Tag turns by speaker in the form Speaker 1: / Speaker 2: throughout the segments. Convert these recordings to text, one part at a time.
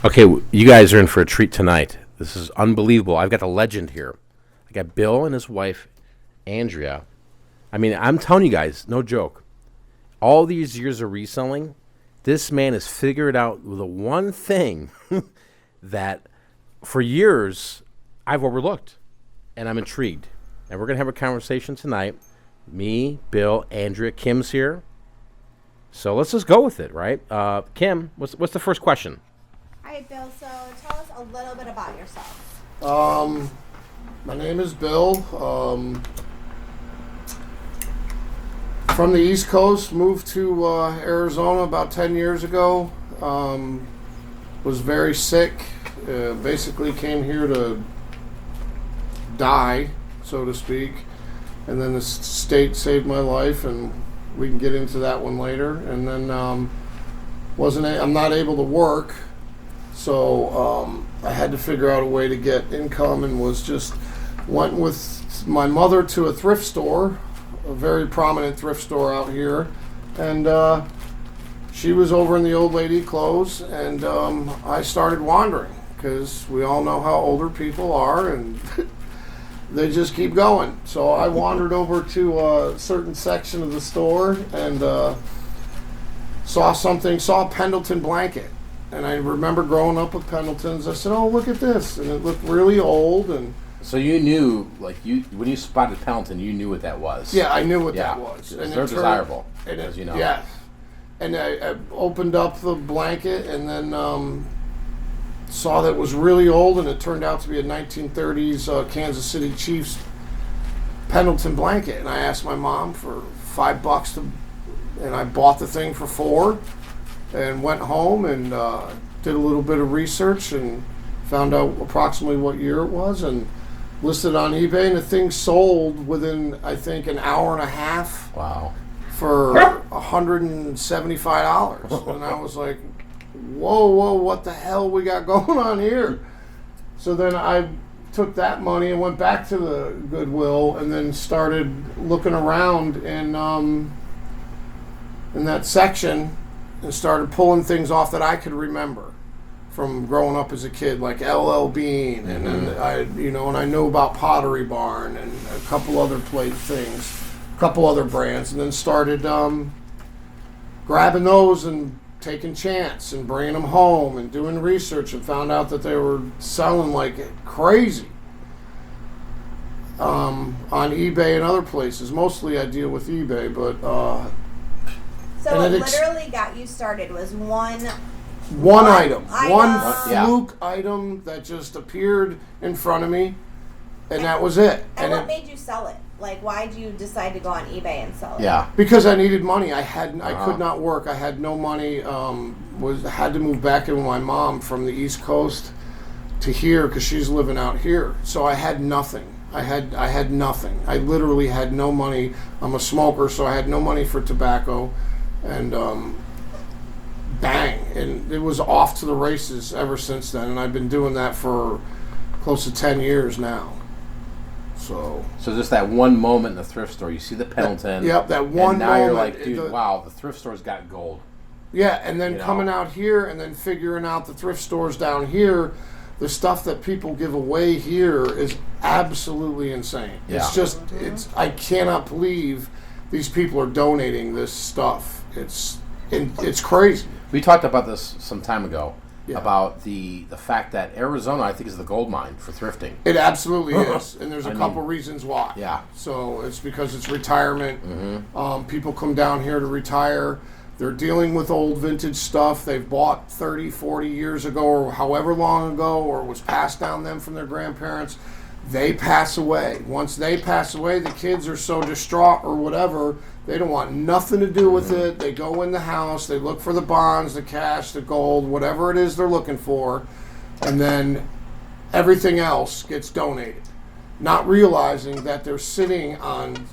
Speaker 1: Okay, you guys are in for a treat tonight. This is unbelievable. I've got the legend here. I got Bill and his wife, Andrea. I mean, I'm telling you guys, no joke. All these years of reselling, this man has figured out the one thing that for years I've overlooked, and I'm intrigued. And we're going to have a conversation tonight. Me, Bill, Andrea, Kim's here. So let's just go with it, right? Kim, what's the first question?
Speaker 2: All right, Bill, so tell us a little bit about yourself.
Speaker 3: My name is Bill. From the East Coast, moved to Arizona about 10 years ago. Was very sick. Basically came here to die, so to speak. And then the state saved my life, and we can get into that one later. And then I'm not able to work. So I had to figure out a way to get income, and went with my mother to a thrift store, a very prominent thrift store out here, and she was over in the old lady clothes, and I started wandering because we all know how older people are, and they just keep going. So I wandered over to a certain section of the store and saw a Pendleton blanket. And I remember growing up with Pendletons. I said, "Oh, look at this!" And it looked really old. And
Speaker 1: so you knew, when you spotted Pendleton, you knew what that was.
Speaker 3: yeah, I knew what that was.
Speaker 1: And they're desirable, as you know.
Speaker 3: Yeah. And I opened up the blanket and then saw that it was really old, and it turned out to be a 1930s Kansas City Chiefs Pendleton blanket. And I asked my mom for $5 and I bought the thing for $4. And went home and did a little bit of research and found out approximately what year it was and listed on eBay. And the thing sold within, I think, an hour and a half.
Speaker 1: Wow.
Speaker 3: For $175. And I was like, whoa, what the hell we got going on here? So then I took that money and went back to the Goodwill and then started looking around in that section and started pulling things off that I could remember from growing up as a kid, like LL Bean, and then I knew about Pottery Barn and a couple other things, a couple other brands, and then started grabbing those and taking chance and bringing them home and doing research, and found out that they were selling like crazy on eBay and other places. Mostly I deal with eBay, but
Speaker 2: so what literally got you started was one
Speaker 3: item. One
Speaker 2: fluke
Speaker 3: item that just appeared in front of me, and that was it.
Speaker 2: And what made you sell it? Like, why did you decide to go on eBay and sell it?
Speaker 1: Yeah.
Speaker 3: Because I needed money. I could not work. I had no money. Had to move back in with my mom from the East Coast to here because she's living out here. So I had nothing. I had nothing. I literally had no money. I'm a smoker, so I had no money for tobacco. And bang, and it was off to the races ever since then, and I've been doing that for close to 10 years now. So
Speaker 1: just that one moment in the thrift store, you see the Pendleton.
Speaker 3: That one
Speaker 1: and now
Speaker 3: moment.
Speaker 1: You're like, dude, wow, the thrift store's got gold.
Speaker 3: Yeah, and then coming out here and then figuring out the thrift stores down here, the stuff that people give away here is absolutely insane.
Speaker 1: Yeah.
Speaker 3: It's I cannot believe these people are donating this stuff. It's crazy.
Speaker 1: We talked about this some time ago,
Speaker 3: Yeah.
Speaker 1: about the fact that Arizona, I think, is the gold mine for thrifting.
Speaker 3: It absolutely is, and there's a couple reasons why.
Speaker 1: Yeah.
Speaker 3: So it's because it's retirement. People come down here to retire. They're dealing with old vintage stuff they've bought 30, 40 years ago or however long ago, or was passed down them from their grandparents. They pass away. Once they pass away, the kids are so distraught or whatever, they don't want nothing to do with it. They go in the house, they look for the bonds, the cash, the gold, whatever it is they're looking for, and then everything else gets donated. Not realizing that they're sitting on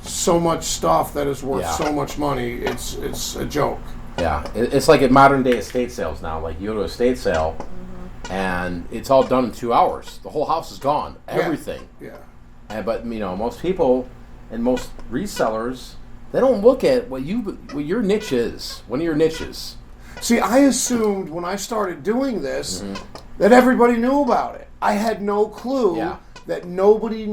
Speaker 3: so much stuff that is worth so much money. It's a joke.
Speaker 1: Yeah, it's like at modern day estate sales now. Like you go to an estate sale, and it's all done in 2 hours. The whole house is gone. Everything.
Speaker 3: Yeah.
Speaker 1: But most people and most resellers, they don't look at what your niche is. One of your niches.
Speaker 3: See, I assumed when I started doing this that everybody knew about it. I had no clue that nobody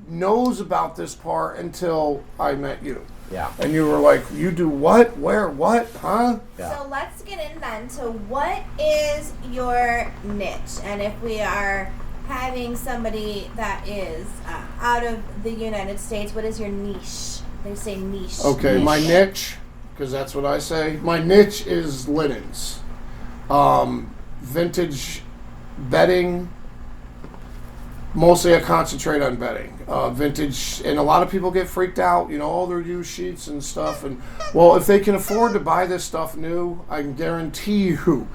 Speaker 3: knows about this part until I met you.
Speaker 1: Yeah.
Speaker 3: And you were like, you do what? Where? What? Huh?
Speaker 1: Yeah.
Speaker 2: So let's get in then to what is your niche? And if we are having somebody that is out of the United States, what is your niche? They say niche.
Speaker 3: Okay,
Speaker 2: niche.
Speaker 3: my niche, because that's what I say. My niche is linens. Vintage bedding. Mostly I concentrate on bedding. Vintage, and a lot of people get freaked out, all their used sheets and stuff. And well, if they can afford to buy this stuff new, I can guarantee you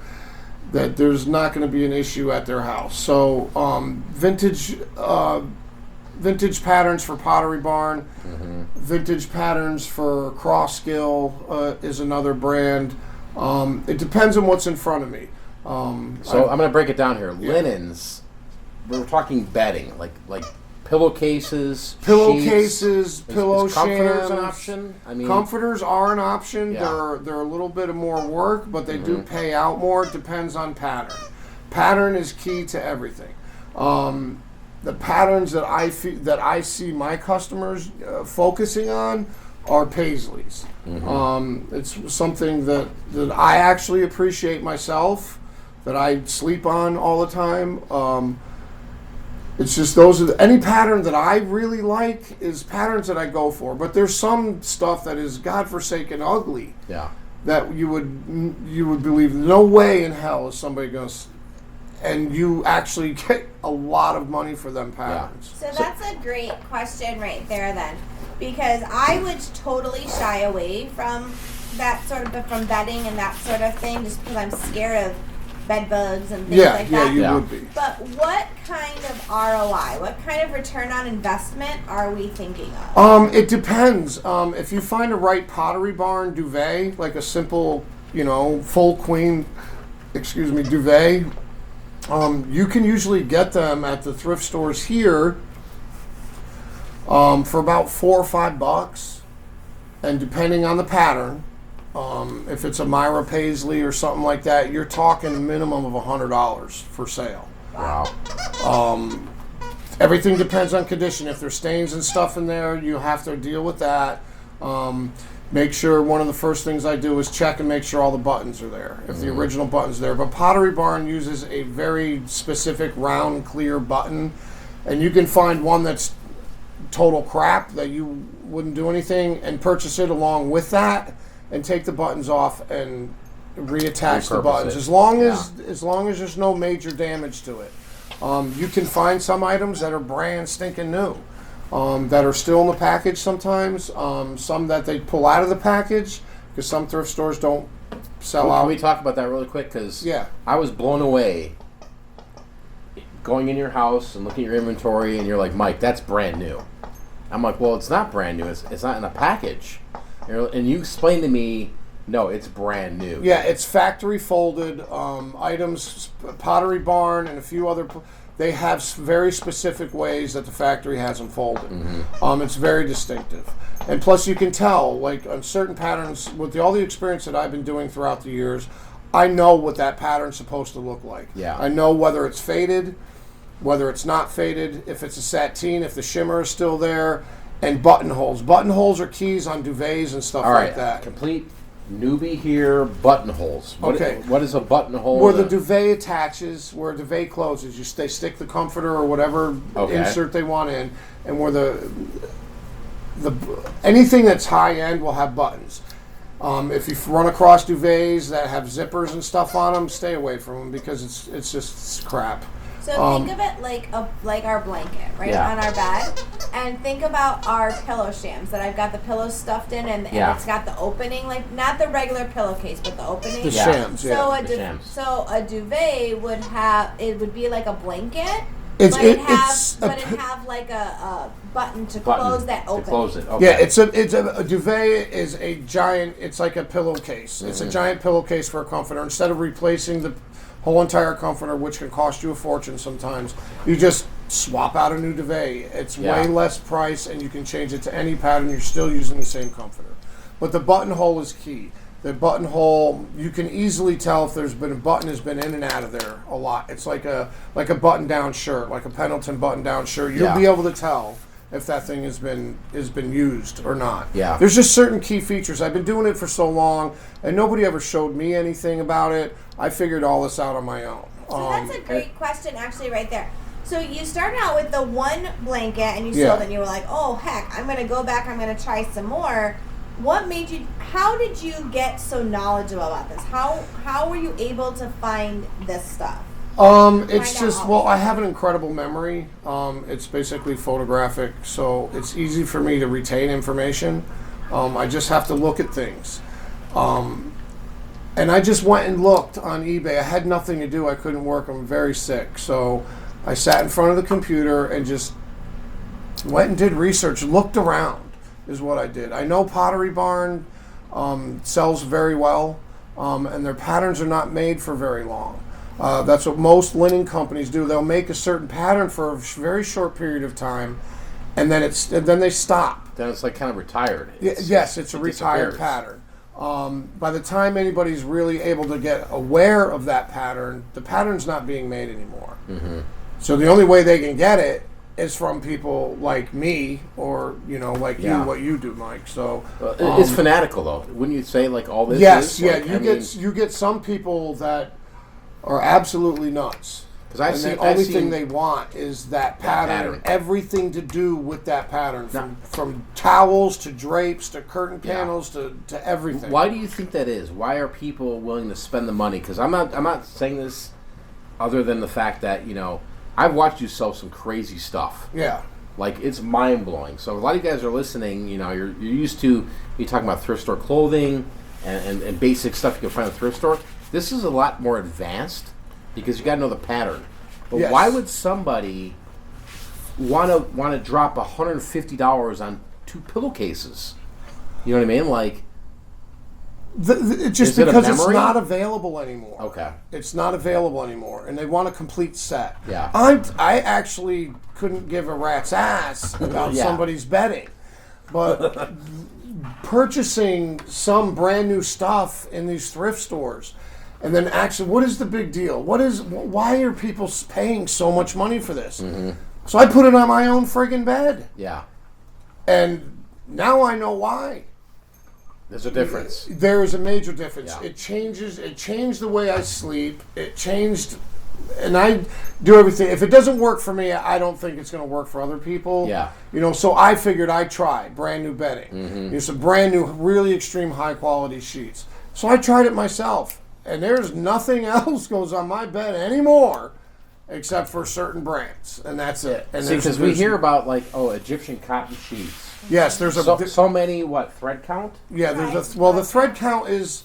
Speaker 3: that there's not going to be an issue at their house. So vintage patterns for Pottery Barn, vintage patterns for Crossskill is another brand. It depends on what's in front of me.
Speaker 1: I'm going to break it down here. Linens. We're talking bedding, like pillowcases,
Speaker 3: Pillowcases, pillow shams.
Speaker 1: Comforters an option? I mean,
Speaker 3: comforters are an option.
Speaker 1: Yeah.
Speaker 3: They're a little bit of more work, but they do pay out more. It depends on pattern. Pattern is key to everything. The patterns that I see my customers focusing on are paisleys. It's something that I actually appreciate myself, that I sleep on all the time. It's just any pattern that I really like is patterns that I go for. But there's some stuff that is godforsaken ugly.
Speaker 1: Yeah.
Speaker 3: That you would believe no way in hell is somebody going to, and you actually get a lot of money for them patterns.
Speaker 2: So that's a great question right there then, because I would totally shy away from that sort of, from bedding and that sort of thing, just because I'm scared of bed bugs and things like that.
Speaker 3: Yeah, you would be.
Speaker 2: But what kind of ROI, what kind of return on investment are we thinking of?
Speaker 3: It depends. If you find a right Pottery Barn duvet, like a simple, full queen, duvet, you can usually get them at the thrift stores here for about $4 or $5, and depending on the pattern. If it's a Myra Paisley or something like that, you're talking a minimum of $100 for sale.
Speaker 1: Wow.
Speaker 3: Everything depends on condition. If there's stains and stuff in there, you have to deal with that. Make sure, one of the first things I do is check and make sure all the buttons are there, if the original button's there. But Pottery Barn uses a very specific round, clear button, and you can find one that's total crap that you wouldn't do anything and purchase it along with that, and take the buttons off and reattach the buttons. As long as there's no major damage to it. You can find some items that are brand stinking new, that are still in the package sometimes. Some that they pull out of the package because some thrift stores don't sell out.
Speaker 1: Can we talk about that really quick? Because I was blown away going in your house and looking at your inventory, and you're like, Mike, that's brand new. I'm like, well, it's not brand new. It's not in a package. And you explained to me, no, it's brand new.
Speaker 3: Yeah, it's factory folded items. Pottery Barn and a few other, they have very specific ways that the factory has them folded. It's very distinctive. And plus you can tell, like on certain patterns, with all the experience that I've been doing throughout the years, I know what that pattern's supposed to look like.
Speaker 1: Yeah.
Speaker 3: I know whether it's faded, whether it's not faded, if it's a sateen, if the shimmer is still there. And buttonholes. Buttonholes are keys on duvets and stuff like that.
Speaker 1: Complete newbie here. Buttonholes. What is a buttonhole?
Speaker 3: Where the duvet attaches, where a duvet closes, they stick the comforter or whatever insert they want in, and where the anything that's high end will have buttons. If you run across duvets that have zippers and stuff on them, stay away from them because it's just crap.
Speaker 2: So think of it like our blanket, right, on our bed, and think about our pillow shams that I've got the pillows stuffed in, and it's got the opening, like not the regular pillowcase, but the opening.
Speaker 3: The shams,
Speaker 2: So a duvet would be like a blanket.
Speaker 3: It'd
Speaker 2: have like a button to close that opening.
Speaker 1: To close it. Okay.
Speaker 3: Yeah, a duvet is a giant. It's like a pillowcase. It's a giant pillowcase for a comforter. Instead of replacing the whole entire comforter, which can cost you a fortune sometimes, you just swap out a new duvet. It's way less price, and you can change it to any pattern. You're still using the same comforter. But the buttonhole is key. The buttonhole, you can easily tell if a button has been in and out of there a lot. It's like a button-down shirt, like a Pendleton button-down shirt. You'll be able to tell if that thing has been used or not.
Speaker 1: Yeah.
Speaker 3: There's just certain key features. I've been doing it for so long, and nobody ever showed me anything about it. I figured all this out on my own.
Speaker 2: So that's a great question, actually, right there. So you started out with the one blanket, and you sold it, and you were like, oh, heck, I'm going to go back, I'm going to try some more. How did you get so knowledgeable about this? How were you able to find this stuff?
Speaker 3: It's just, I have an incredible memory. It's basically photographic, so it's easy for me to retain information. I just have to look at things. And I just went and looked on eBay. I had nothing to do. I couldn't work. I'm very sick. So I sat in front of the computer and just went and did research, looked around is what I did. I know Pottery Barn sells very well, and their patterns are not made for very long. That's what most linen companies do. They'll make a certain pattern for a very short period of time, and then they stop.
Speaker 1: Then it's like kind of retired.
Speaker 3: Yes, it's a retired pattern. By the time anybody's really able to get aware of that pattern, the pattern's not being made anymore. Mm-hmm. So the only way they can get it is from people like me, or like you, what you do, Mike. So
Speaker 1: it's fanatical, though. Wouldn't you say, like, all this?
Speaker 3: Yes,
Speaker 1: is?
Speaker 3: You get some people that are absolutely nuts. Because the only thing they want is that pattern. Everything to do with that pattern, from towels to drapes to curtain panels to everything.
Speaker 1: Why do you think that is? Why are people willing to spend the money? Because I'm not saying this other than the fact that I've watched you sell some crazy stuff.
Speaker 3: Yeah.
Speaker 1: Like, it's mind-blowing. So a lot of you guys are listening, you're used to me talking about thrift store clothing and basic stuff you can find at the thrift store. This is a lot more advanced because you got to know the pattern. But why would somebody want to drop $150 on 2 pillowcases? You know what I mean? Like,
Speaker 3: because it's not available anymore.
Speaker 1: Okay.
Speaker 3: It's not available anymore, and they want a complete set.
Speaker 1: Yeah.
Speaker 3: I actually couldn't give a rat's ass about somebody's bedding, but purchasing some brand new stuff in these thrift stores, and then actually, what is the big deal? Why are people paying so much money for this? Mm-hmm. So I put it on my own friggin' bed.
Speaker 1: Yeah.
Speaker 3: And now I know why.
Speaker 1: There's a difference.
Speaker 3: There is a major difference.
Speaker 1: Yeah.
Speaker 3: It changed the way I sleep. It changed, and I do everything. If it doesn't work for me, I don't think it's going to work for other people.
Speaker 1: Yeah.
Speaker 3: So I figured I'd try brand new bedding. Mm-hmm. Some brand new, really extreme high quality sheets. So I tried it myself, and there's nothing else goes on my bed anymore except for certain brands, and that's it. And
Speaker 1: see, because we hear about Egyptian cotton sheets.
Speaker 3: Yes, there's
Speaker 1: so many thread count?
Speaker 3: Yeah, the thread count is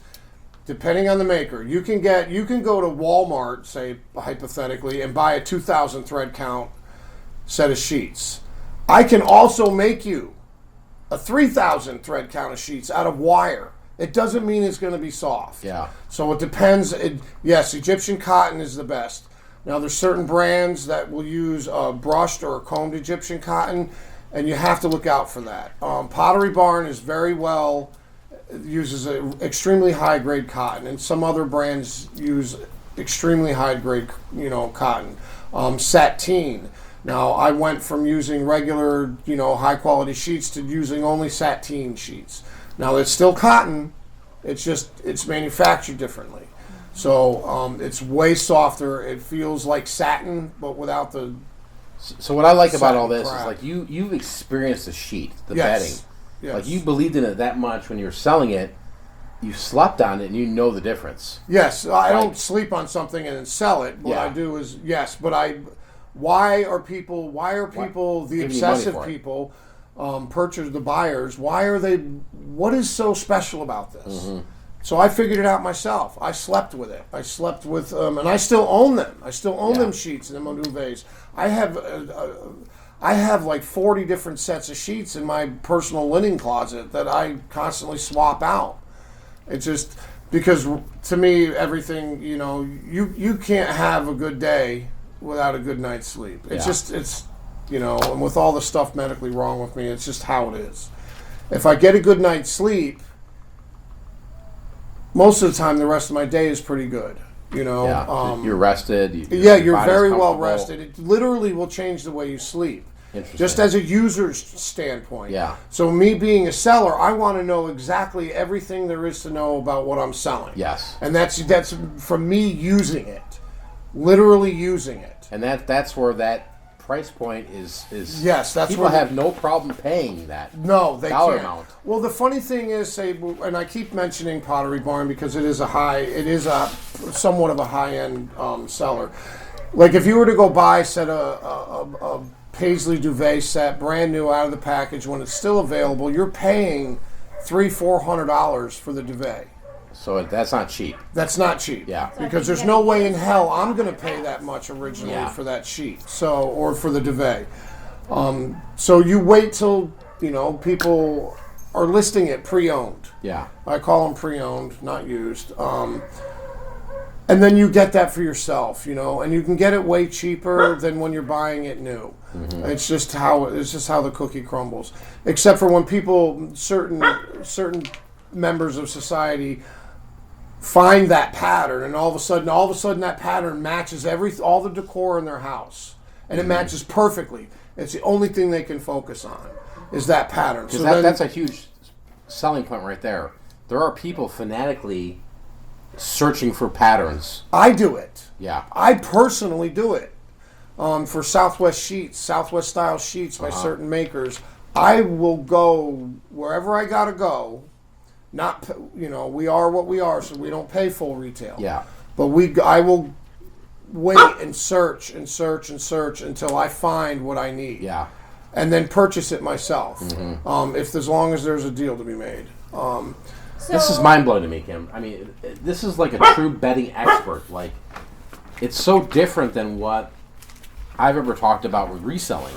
Speaker 3: depending on the maker. You can go to Walmart, say hypothetically, and buy a 2,000 thread count set of sheets. I can also make you a 3,000 thread count of sheets out of wire. It doesn't mean it's going to be soft.
Speaker 1: Yeah.
Speaker 3: So it depends. Yes, Egyptian cotton is the best. Now there's certain brands that will use brushed or combed Egyptian cotton, and you have to look out for that. Pottery Barn is uses extremely high grade cotton, and some other brands use extremely high grade, cotton. Sateen. Now I went from using regular, high quality sheets to using only sateen sheets. Now it's still cotton, it's manufactured differently. So it's way softer. It feels like satin, but without the.
Speaker 1: So what I like about all this is like you've experienced the sheet, the bedding.
Speaker 3: Yes.
Speaker 1: Like you believed in it that much when you were selling it. You slept on it and you know the difference.
Speaker 3: Yes, I don't sleep on something and then sell it. What I do is why are people the obsessive people purchase the buyers? What is so special about this? Mm-hmm. So I figured it out myself. I slept with it. I slept with and I still own them. I still own them sheets and them duvets. I have like 40 different sets of sheets in my personal linen closet that I constantly swap out. It's just because to me everything, you can't have a good day without a good night's sleep. It's and with all the stuff medically wrong with me, it's just how it is. If I get a good night's sleep, most of the time, the rest of my day is pretty good. You know,
Speaker 1: Yeah. You're rested.
Speaker 3: You're
Speaker 1: body's
Speaker 3: very well
Speaker 1: comfortable.
Speaker 3: rested. It literally will change the way you sleep.
Speaker 1: Interesting.
Speaker 3: Just as a user's standpoint.
Speaker 1: Yeah.
Speaker 3: So me being a seller, I want to know exactly everything there is to know about what I'm selling.
Speaker 1: Yes.
Speaker 3: And that's from me using it, literally using it.
Speaker 1: And that's where that price point is.
Speaker 3: Yes, that's
Speaker 1: people
Speaker 3: where
Speaker 1: have no problem paying that.
Speaker 3: No, they
Speaker 1: dollar
Speaker 3: can't.
Speaker 1: amount.
Speaker 3: Well, the funny thing is, and I keep mentioning Pottery Barn because it is a somewhat of a high-end seller. Like if you were to go buy, a Paisley duvet set, brand new out of the package, when it's still available, you're paying $300-400 for the duvet.
Speaker 1: So that's not cheap.
Speaker 3: That's not cheap.
Speaker 1: Yeah.
Speaker 3: Because there's no way in hell I'm going to pay that much originally
Speaker 1: Yeah.
Speaker 3: for that sheet. Or for the duvet. So you wait till, people are listing it pre-owned.
Speaker 1: Yeah.
Speaker 3: I call them pre-owned, not used. And then you get that for yourself, and you can get it way cheaper than when you're buying it new. Mm-hmm. It's just how the cookie crumbles. Except for when people, certain members of society, find that pattern, and all of a sudden that pattern matches all the decor in their house, and it matches perfectly. It's the only thing they can focus on is that pattern. So
Speaker 1: that's a huge selling point right there. There are people fanatically searching for patterns.
Speaker 3: I do it.
Speaker 1: Yeah.
Speaker 3: I personally do it for Southwest style sheets by certain makers. I will go wherever I gotta go. Not, we are what we are, so we don't pay full retail.
Speaker 1: Yeah.
Speaker 3: But I will wait and search until I find what I need.
Speaker 1: Yeah.
Speaker 3: And then purchase it myself.
Speaker 1: Mm-hmm.
Speaker 3: As long as there's a deal to be made.
Speaker 1: This is mind blowing to me, Kim. I mean, this is like a true bedding expert. Like, it's so different than what I've ever talked about with reselling.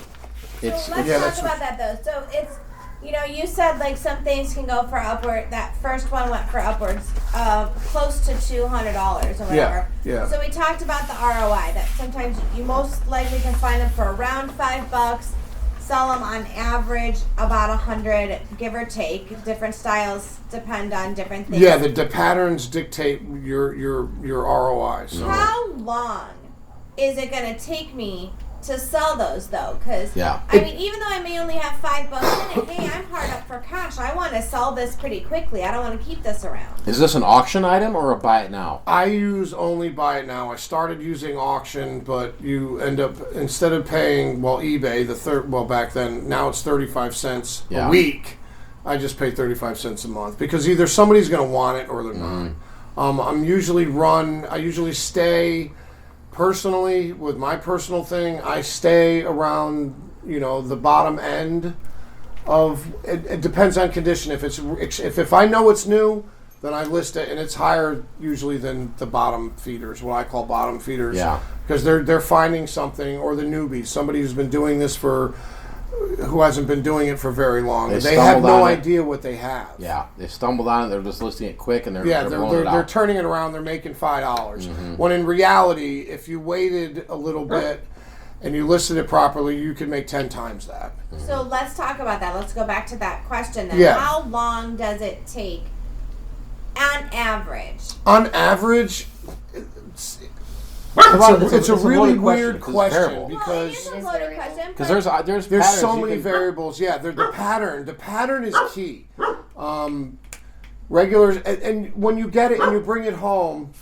Speaker 2: Let's talk about that though. So it's, you said like some things can go for upward. That first one went for upwards of close to $200 or whatever.
Speaker 3: Yeah.
Speaker 2: So we talked about the ROI. That sometimes you most likely can find them for around $5. Sell them on average about 100, give or take. Different styles depend on different things.
Speaker 3: Yeah, the patterns dictate your ROI. So.
Speaker 2: How long is it going to take me to sell those though? Because even though I may only have $5 in it, hey, I'm hard up for cash. I want to sell this pretty quickly. I don't want to keep this around.
Speaker 1: Is this an auction item or a buy it now?
Speaker 3: I use only buy it now. I started using auction, but you end up, instead of paying eBay back then, now it's 35 cents a week. I just pay 35 cents a month because either somebody's going to want it or they're not. I usually stay. Personally, with my personal thing, I stay around, the bottom end of. It depends on condition. If I know it's new, then I list it, and it's higher usually than the bottom feeders, what I call bottom feeders.
Speaker 1: Yeah.
Speaker 3: Because they're finding something, or the newbies, somebody who's been doing this who hasn't been doing it for very long. They have no idea what they have.
Speaker 1: Yeah, they stumbled on it. They're just listing it quick, and they're blowing it out.
Speaker 3: They're turning it around. They're making $5. When in reality, if you waited a little bit and you listed it properly, you could make 10 times that.
Speaker 2: So let's talk about that. Let's go back to that question then.
Speaker 3: Yeah.
Speaker 2: How long does it take on average?
Speaker 3: On average, it's a really weird question because there's so many variables. Yeah, the pattern. The pattern is key. Regulars, and when you get it and you bring it home,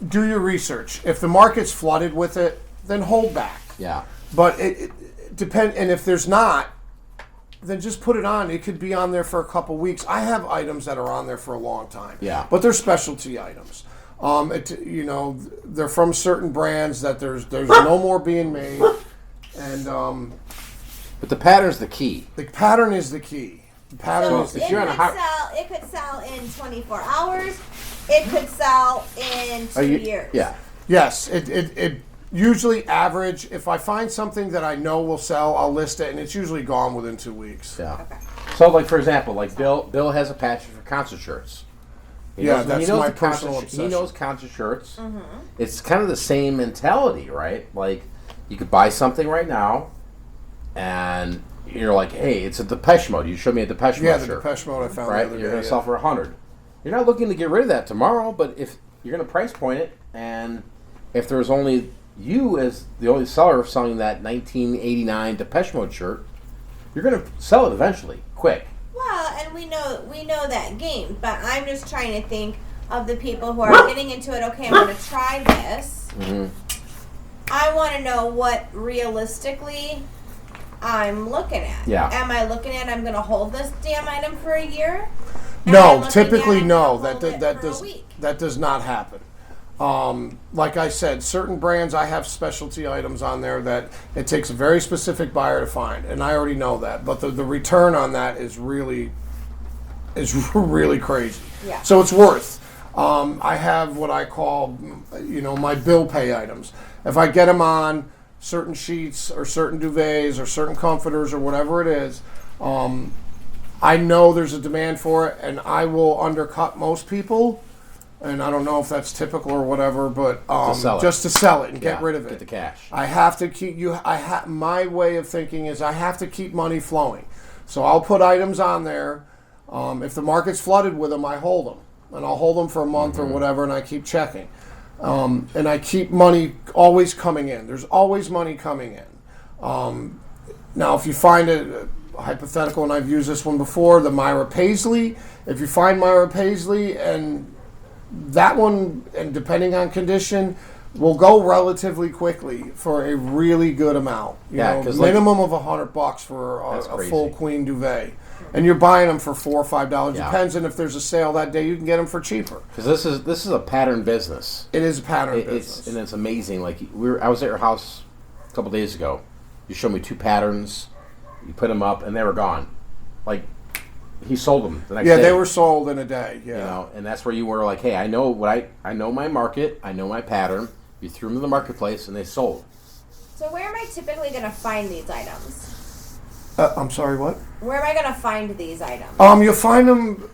Speaker 3: do your research. If the market's flooded with it, then hold back.
Speaker 1: Yeah.
Speaker 3: But it depends, and if there's not, then just put it on. It could be on there for a couple weeks. I have items that are on there for a long time.
Speaker 1: Yeah.
Speaker 3: But they're specialty items. They're from certain brands that there's no more being made, and
Speaker 1: but the pattern's the key.
Speaker 3: The pattern is the key. The pattern is the key.
Speaker 2: It could sell in 24 hours. It could sell in 2 years.
Speaker 1: Yeah.
Speaker 3: Yes. It usually average. If I find something that I know will sell, I'll list it, and it's usually gone within 2 weeks.
Speaker 1: Yeah. Okay. So, like for example, Bill has a passion for concert shirts.
Speaker 3: That's my personal obsession.
Speaker 1: He knows concert shirts. Mm-hmm. It's kind of the same mentality, right? Like, you could buy something right now, and you're like, hey, it's a Depeche Mode. You showed me a Depeche Mode
Speaker 3: Yeah, the
Speaker 1: shirt,
Speaker 3: Depeche Mode I found
Speaker 1: right?
Speaker 3: the other
Speaker 1: You're
Speaker 3: day.
Speaker 1: going to sell for 100. You're not looking to get rid of that tomorrow, but if you're going to price point it, and if there's only you as the only seller selling that 1989 Depeche Mode shirt, you're going to sell it eventually, quick.
Speaker 2: Well, and we know that game, but I'm just trying to think of the people who are getting into it. Okay, I'm going to try this.
Speaker 1: Mm-hmm.
Speaker 2: I want to know what realistically I'm looking at.
Speaker 1: Yeah.
Speaker 2: Am I looking at I'm going to hold this damn item for a year? Am I
Speaker 3: No,
Speaker 2: looking
Speaker 3: typically
Speaker 2: at I'm
Speaker 3: no.
Speaker 2: gonna hold it for a week?
Speaker 3: That does not happen. Like I said, certain brands, I have specialty items on there that it takes a very specific buyer to find, and I already know that. But the return on that is really crazy.
Speaker 2: Yeah.
Speaker 3: So it's worth. I have what I call, my bill pay items. If I get them on certain sheets or certain duvets or certain comforters or whatever it is, I know there's a demand for it, and I will undercut most people. And I don't know if that's typical or whatever, but just to sell it and get rid of it.
Speaker 1: Get the cash.
Speaker 3: I have to keep my way of thinking is I have to keep money flowing. So I'll put items on there. If the market's flooded with them, I hold them, and I'll hold them for a month or whatever, and I keep checking. And I keep money always coming in. There's always money coming in. Now, if you find it hypothetical, and I've used this one before, the Myra Paisley. If you find Myra Paisley, and that one, and depending on condition, will go relatively quickly for a really good amount. Minimum of $100 for a full queen duvet, and you're buying them for $4 or $5. Depends on if there's a sale that day. You can get them for cheaper.
Speaker 1: Because this is a pattern business.
Speaker 3: It is a pattern business,
Speaker 1: and it's amazing. Like I was at your house a couple days ago. You showed me 2 patterns. You put them up, and they were gone. Like. He sold them the next day.
Speaker 3: Yeah, they were sold in a day. Yeah,
Speaker 1: and that's where you were like, hey, I know I know my market, I know my pattern. You threw them to the marketplace, and they sold.
Speaker 2: So where am I typically going to find these items?
Speaker 3: I'm sorry, what?
Speaker 2: Where am I going to find these items?
Speaker 3: You'll find them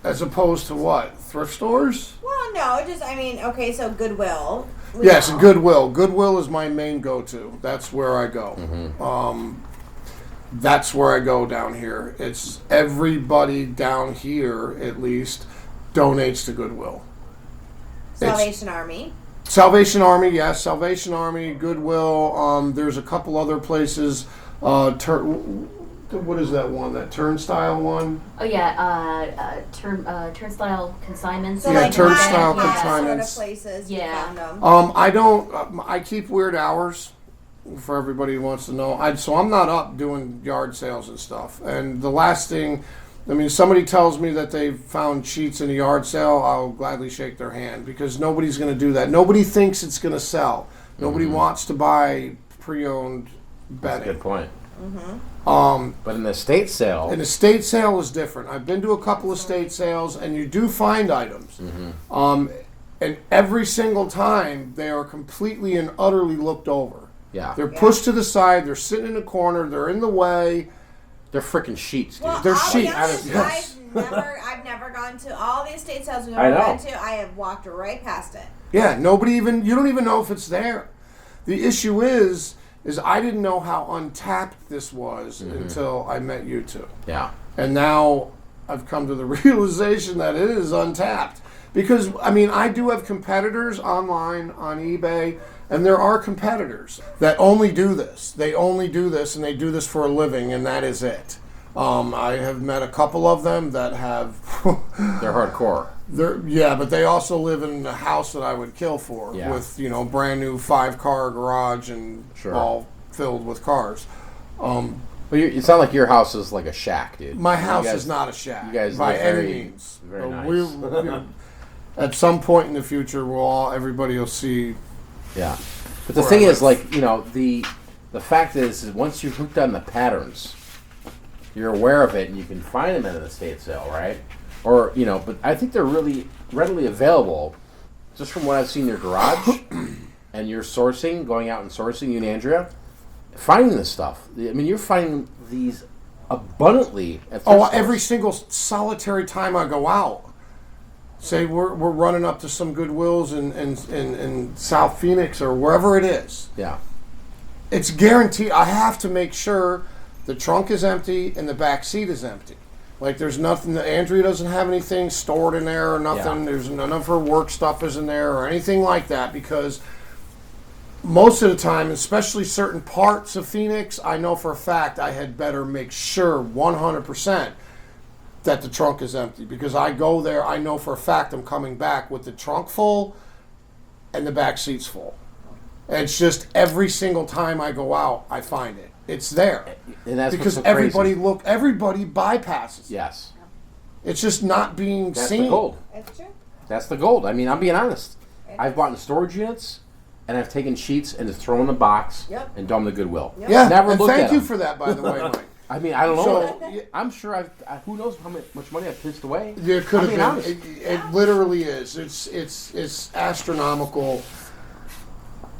Speaker 3: as opposed to what? Thrift stores?
Speaker 2: Well, no, okay, so Goodwill.
Speaker 3: Yes, Goodwill. Goodwill is my main go-to. That's where I go.
Speaker 1: Mm-hmm.
Speaker 3: That's where I go down here. It's everybody down here, at least, donates to Goodwill.
Speaker 2: Salvation Army.
Speaker 3: Salvation Army, yes. Salvation Army, Goodwill. There's a couple other places. What is that one? That Turnstile one?
Speaker 4: Oh yeah, Turnstile Consignments.
Speaker 2: So
Speaker 3: Yeah, Turnstile
Speaker 2: Consignments.
Speaker 3: Consignments.
Speaker 2: Sort of places you
Speaker 4: Yeah.
Speaker 2: found them.
Speaker 3: I don't. I keep weird hours. For everybody who wants to know, so I'm not up doing yard sales and stuff. And the last thing, somebody tells me that they found sheets in a yard sale, I'll gladly shake their hand, because nobody's going to do that. Nobody thinks it's going to sell. Nobody wants to buy pre-owned bedding.
Speaker 1: That's a good point. But an estate
Speaker 3: An
Speaker 1: sale,
Speaker 3: estate sale is different. I've been to a couple estate sales, and you do find items. And every single time, they are completely and utterly looked over.
Speaker 1: yeah,
Speaker 3: They're pushed to the side. They're sitting in a corner. They're in the way.
Speaker 1: they're freaking sheets, dude.
Speaker 2: Well,
Speaker 3: They're
Speaker 2: I'll
Speaker 3: sheets.
Speaker 2: be honest,
Speaker 3: Yes.
Speaker 2: I've never gone to all the estate sales we've
Speaker 1: I
Speaker 2: ever
Speaker 1: know.
Speaker 2: been to. I have walked right past it.
Speaker 3: Yeah, you don't even know if it's there. The issue is I didn't know how untapped this was until I met you two.
Speaker 1: Yeah,
Speaker 3: And now I've come to the realization that it is untapped. Because, I do have competitors online on eBay, and there are competitors that only do this. They only do this, and they do this for a living, and that is it. I have met a couple of them that have...
Speaker 1: they're hardcore.
Speaker 3: but they also live in a house that I would kill for,
Speaker 1: Yeah.
Speaker 3: with, brand new 5-car garage and
Speaker 1: Sure.
Speaker 3: all filled with cars.
Speaker 1: Well, it sounds like your house is like a shack, dude.
Speaker 3: My house
Speaker 1: You guys-
Speaker 3: is not a shack,
Speaker 1: you guys
Speaker 3: by
Speaker 1: live
Speaker 3: any
Speaker 1: very-
Speaker 3: means.
Speaker 1: very
Speaker 3: But
Speaker 1: nice.
Speaker 3: at some point in the future, everybody will see.
Speaker 1: Yeah, but the
Speaker 3: Where
Speaker 1: thing
Speaker 3: I
Speaker 1: is,
Speaker 3: live.
Speaker 1: the fact is once you're hooked on the patterns, you're aware of it, and you can find them at an estate sale, right? Or but I think they're really readily available, just from what I've seen in your garage, and your sourcing, going out and sourcing, you and Andrea, finding this stuff. You're finding these abundantly at thrift stores.
Speaker 3: Every single solitary time I go out. Say we're running up to some Goodwills in South Phoenix or wherever it is.
Speaker 1: Yeah.
Speaker 3: It's guaranteed. I have to make sure The trunk is empty and the back seat is empty. Like there's nothing. Andrea doesn't have anything stored in there or nothing.
Speaker 1: Yeah.
Speaker 3: There's none of her work stuff is in there or anything like that because most of the time, especially certain parts of Phoenix, I know for a fact I had better make sure 100% that the trunk is empty because I go there. I know for a fact I'm coming back with the trunk full and the back seats full. And it's just every single time I go out, I find it. It's there.
Speaker 1: And that's
Speaker 3: because
Speaker 1: what's so
Speaker 3: everybody
Speaker 1: crazy.
Speaker 3: everybody bypasses.
Speaker 1: Yes.
Speaker 3: It's just not being
Speaker 1: That's
Speaker 3: seen.
Speaker 1: the gold.
Speaker 2: It's true.
Speaker 1: That's the gold. I mean, I'm being honest. I've bought in storage units, and I've taken sheets and just thrown in a box
Speaker 2: Yep.
Speaker 1: and dumped them to Goodwill.
Speaker 2: Yep.
Speaker 3: Yeah,
Speaker 1: Never
Speaker 3: and
Speaker 1: looked
Speaker 3: thank
Speaker 1: at
Speaker 3: you
Speaker 1: them.
Speaker 3: for that, by the way, Mike.
Speaker 1: I mean, I don't know.
Speaker 3: So,
Speaker 1: I'm sure who knows how much money I've pissed away.
Speaker 3: There could
Speaker 1: I'm
Speaker 3: have
Speaker 1: being
Speaker 3: been.
Speaker 1: honest.
Speaker 3: It literally is. It's astronomical.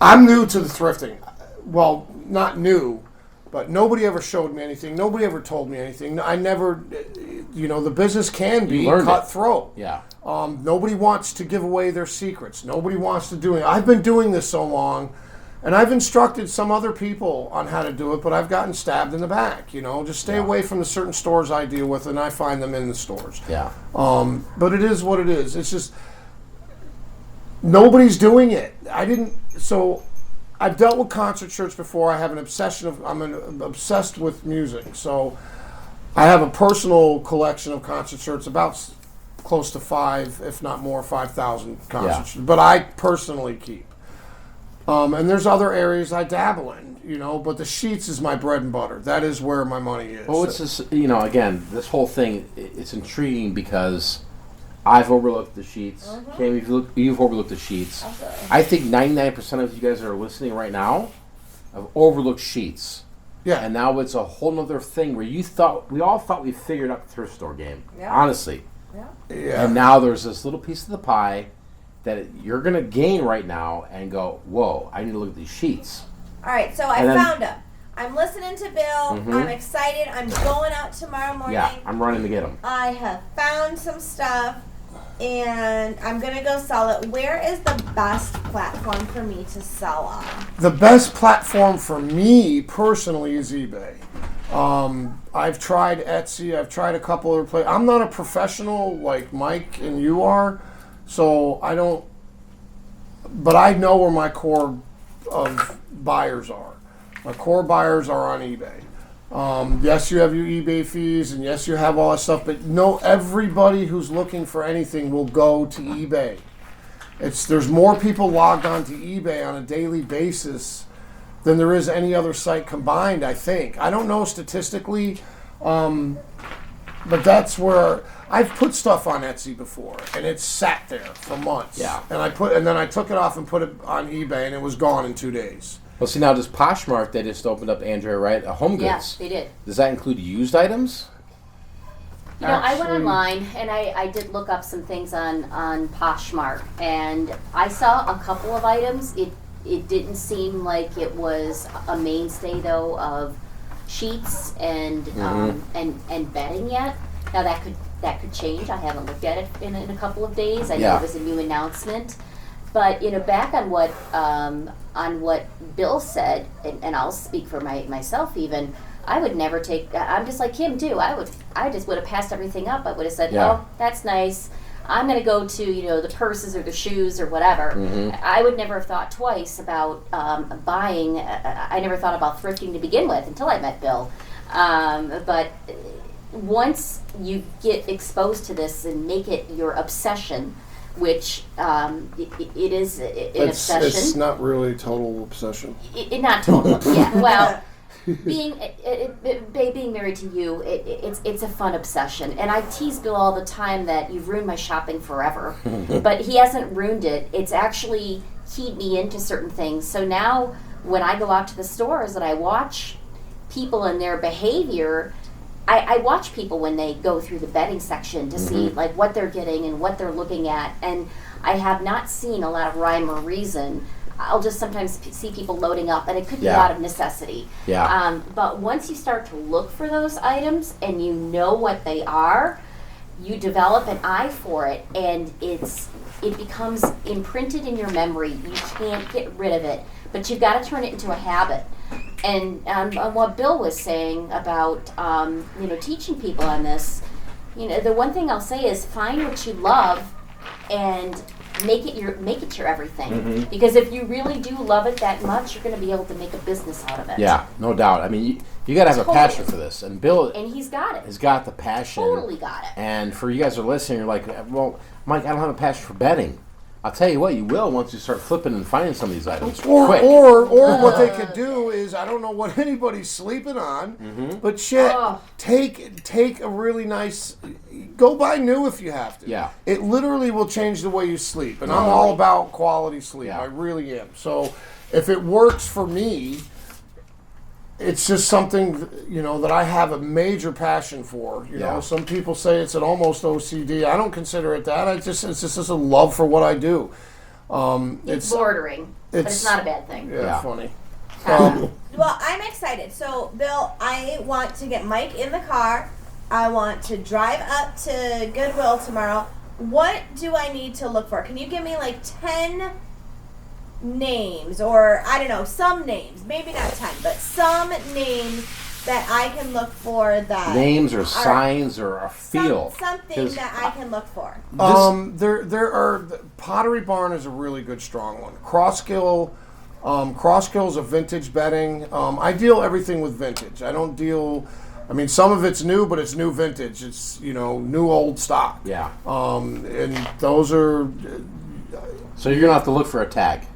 Speaker 3: I'm new to the thrifting. Well, not new, but nobody ever showed me anything. Nobody ever told me anything. I never, the business can be
Speaker 1: You learned it.
Speaker 3: cutthroat.
Speaker 1: Yeah.
Speaker 3: Nobody wants to give away their secrets. Nobody wants to do it. I've been doing this so long, and I've instructed some other people on how to do it, but I've gotten stabbed in the back. Just stay
Speaker 1: Yeah.
Speaker 3: away from the certain stores I deal with, and I find them in the stores.
Speaker 1: Yeah.
Speaker 3: But it is what it is. It's just nobody's doing it. So I've dealt with concert shirts before. I have an obsession I'm obsessed with music. So I have a personal collection of concert shirts, about close to 5,000 concert
Speaker 1: Yeah.
Speaker 3: shirts. But I personally keep. And there's other areas I dabble in, but the sheets is my bread and butter. That is where my money is.
Speaker 1: Well, it's just, again, this whole thing, it's intriguing because I've overlooked the sheets. Cam, you've overlooked the sheets.
Speaker 2: Absolutely.
Speaker 1: I think 99% of you guys that are listening right now have overlooked sheets.
Speaker 3: Yeah.
Speaker 1: And now it's a whole nother thing where we all thought we figured out the thrift store game.
Speaker 2: Yeah.
Speaker 1: Honestly.
Speaker 3: Yeah.
Speaker 1: And now there's this little piece of the pie that you're going to gain right now and go, whoa, I need to look at these sheets.
Speaker 2: All right, so I
Speaker 1: And then-
Speaker 2: found them. I'm listening to Bill. I'm excited. I'm going out tomorrow morning.
Speaker 1: Yeah, I'm running to get them.
Speaker 2: I have found some stuff, and I'm going to go sell it. Where is the best platform for me to sell on?
Speaker 3: The best platform for me personally is eBay. I've tried Etsy. I've tried a couple other places. I'm not a professional like Mike and you are, so I don't. But I know where my core of buyers are. My core buyers are on eBay. Yes, you have your eBay fees, and yes, you have all that stuff. But no, everybody who's looking for anything will go to eBay. There's more people logged on to eBay on a daily basis than there is any other site combined, I think. I don't know statistically, but that's where I've put stuff on Etsy before, and it's sat there for months.
Speaker 1: Yeah.
Speaker 3: And then I took it off and put it on eBay, and it was gone in 2 days.
Speaker 1: Well, see, now this Poshmark, they just opened up, Andrea, right? A home goods.
Speaker 4: Yes, they did.
Speaker 1: Does that include used items?
Speaker 4: I went
Speaker 3: Actually-
Speaker 4: online and I did look up some things on Poshmark, and I saw a couple of items. It didn't seem like it was a mainstay though of sheets and bedding yet. Now that could change. I haven't looked at it in a couple of days. I know
Speaker 1: Yeah.
Speaker 4: it was a new announcement. But back on what Bill said, and I'll speak for myself even. I would never take. I'm just like him too. I just would have passed everything up. I would have said,
Speaker 1: Yeah.
Speaker 4: "Oh, that's nice. I'm going to go to the purses or the shoes or whatever." I would never have thought twice about buying. I never thought about thrifting to begin with until I met Bill. But once you get exposed to this and make it your obsession, which it is an obsession.
Speaker 3: It's not really total obsession.
Speaker 4: It not total. Yeah. Well, being married to you, it's a fun obsession, and I tease Bill all the time that you've ruined my shopping forever, but he hasn't ruined it. It's actually keyed me into certain things. So now, when I go out to the stores and I watch people and their behavior, I watch people when they go through the bedding section to see like what they're getting and what they're looking at, and I have not seen a lot of rhyme or reason. I'll just sometimes see people loading up, and it could be
Speaker 1: Yeah.
Speaker 4: out of necessity.
Speaker 1: Yeah.
Speaker 4: But once you start to look for those items and you know what they are, you develop an eye for it, and it becomes imprinted in your memory. You can't get rid of it, but you've got to turn it into a habit. And on what Bill was saying about teaching people on this, the one thing I'll say is find what you love and make it your everything.
Speaker 1: Mm-hmm.
Speaker 4: Because if you really do love it that much, you're going to be able to make a business out of it.
Speaker 1: Yeah, no doubt. I mean, you got to have a passion for this, and Bill,
Speaker 4: and he's got it.
Speaker 1: Has got the passion.
Speaker 4: Totally got it.
Speaker 1: And for you guys who are listening, you're like, well, Mike, I don't have a passion for betting. I'll tell you what, you will once you start flipping and finding some of these items. Quick.
Speaker 3: Or what they could do is, I don't know what anybody's sleeping on, but shit, take a really nice, go buy new if you have to.
Speaker 1: Yeah.
Speaker 3: It literally will change the way you sleep. And I'm all about quality sleep.
Speaker 1: Yeah.
Speaker 3: I really am. So if it works for me, it's just something, that I have a major passion for. You know, some people say it's an almost OCD. I don't consider it that. It's just a love for what I do.
Speaker 4: It's bordering, but it's not a bad thing.
Speaker 3: Yeah. Funny.
Speaker 2: Well, I'm excited. So, Bill, I want to get Mike in the car. I want to drive up to Goodwill tomorrow. What do I need to look for? Can you give me like 10 names, or I don't know, some names, maybe not 10, but some names that I can look for, that
Speaker 1: names or signs or a feel,
Speaker 2: something that I can look for.
Speaker 3: There are Pottery Barn is a really good strong one. Crosskill is a vintage bedding. I deal everything with vintage. I don't deal. I mean, some of it's new, but it's new vintage. It's new old stock.
Speaker 1: Yeah.
Speaker 3: And those are.
Speaker 1: So you're gonna have to look for a tag.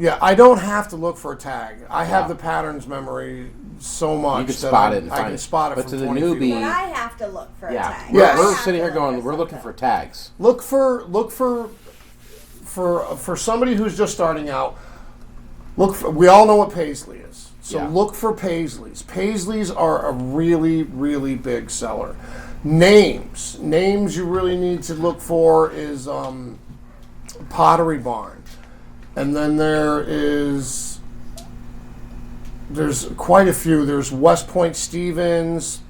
Speaker 3: Yeah, I don't have to look for a tag. I have the patterns memory so much.
Speaker 1: You can spot it and
Speaker 3: I
Speaker 1: find
Speaker 3: can
Speaker 1: it.
Speaker 3: spot it
Speaker 1: But
Speaker 3: from
Speaker 1: to the
Speaker 3: 20
Speaker 1: newbie,
Speaker 3: feet.
Speaker 2: But I have to look for a tag.
Speaker 1: We're sitting here going, we're looking for tags.
Speaker 3: Look for somebody who's just starting out. We all know what paisley is. So look for paisleys. Paisleys are a really, really big seller. Names you really need to look for is Pottery Barn. And then there's quite a few. There's West Point Stevens.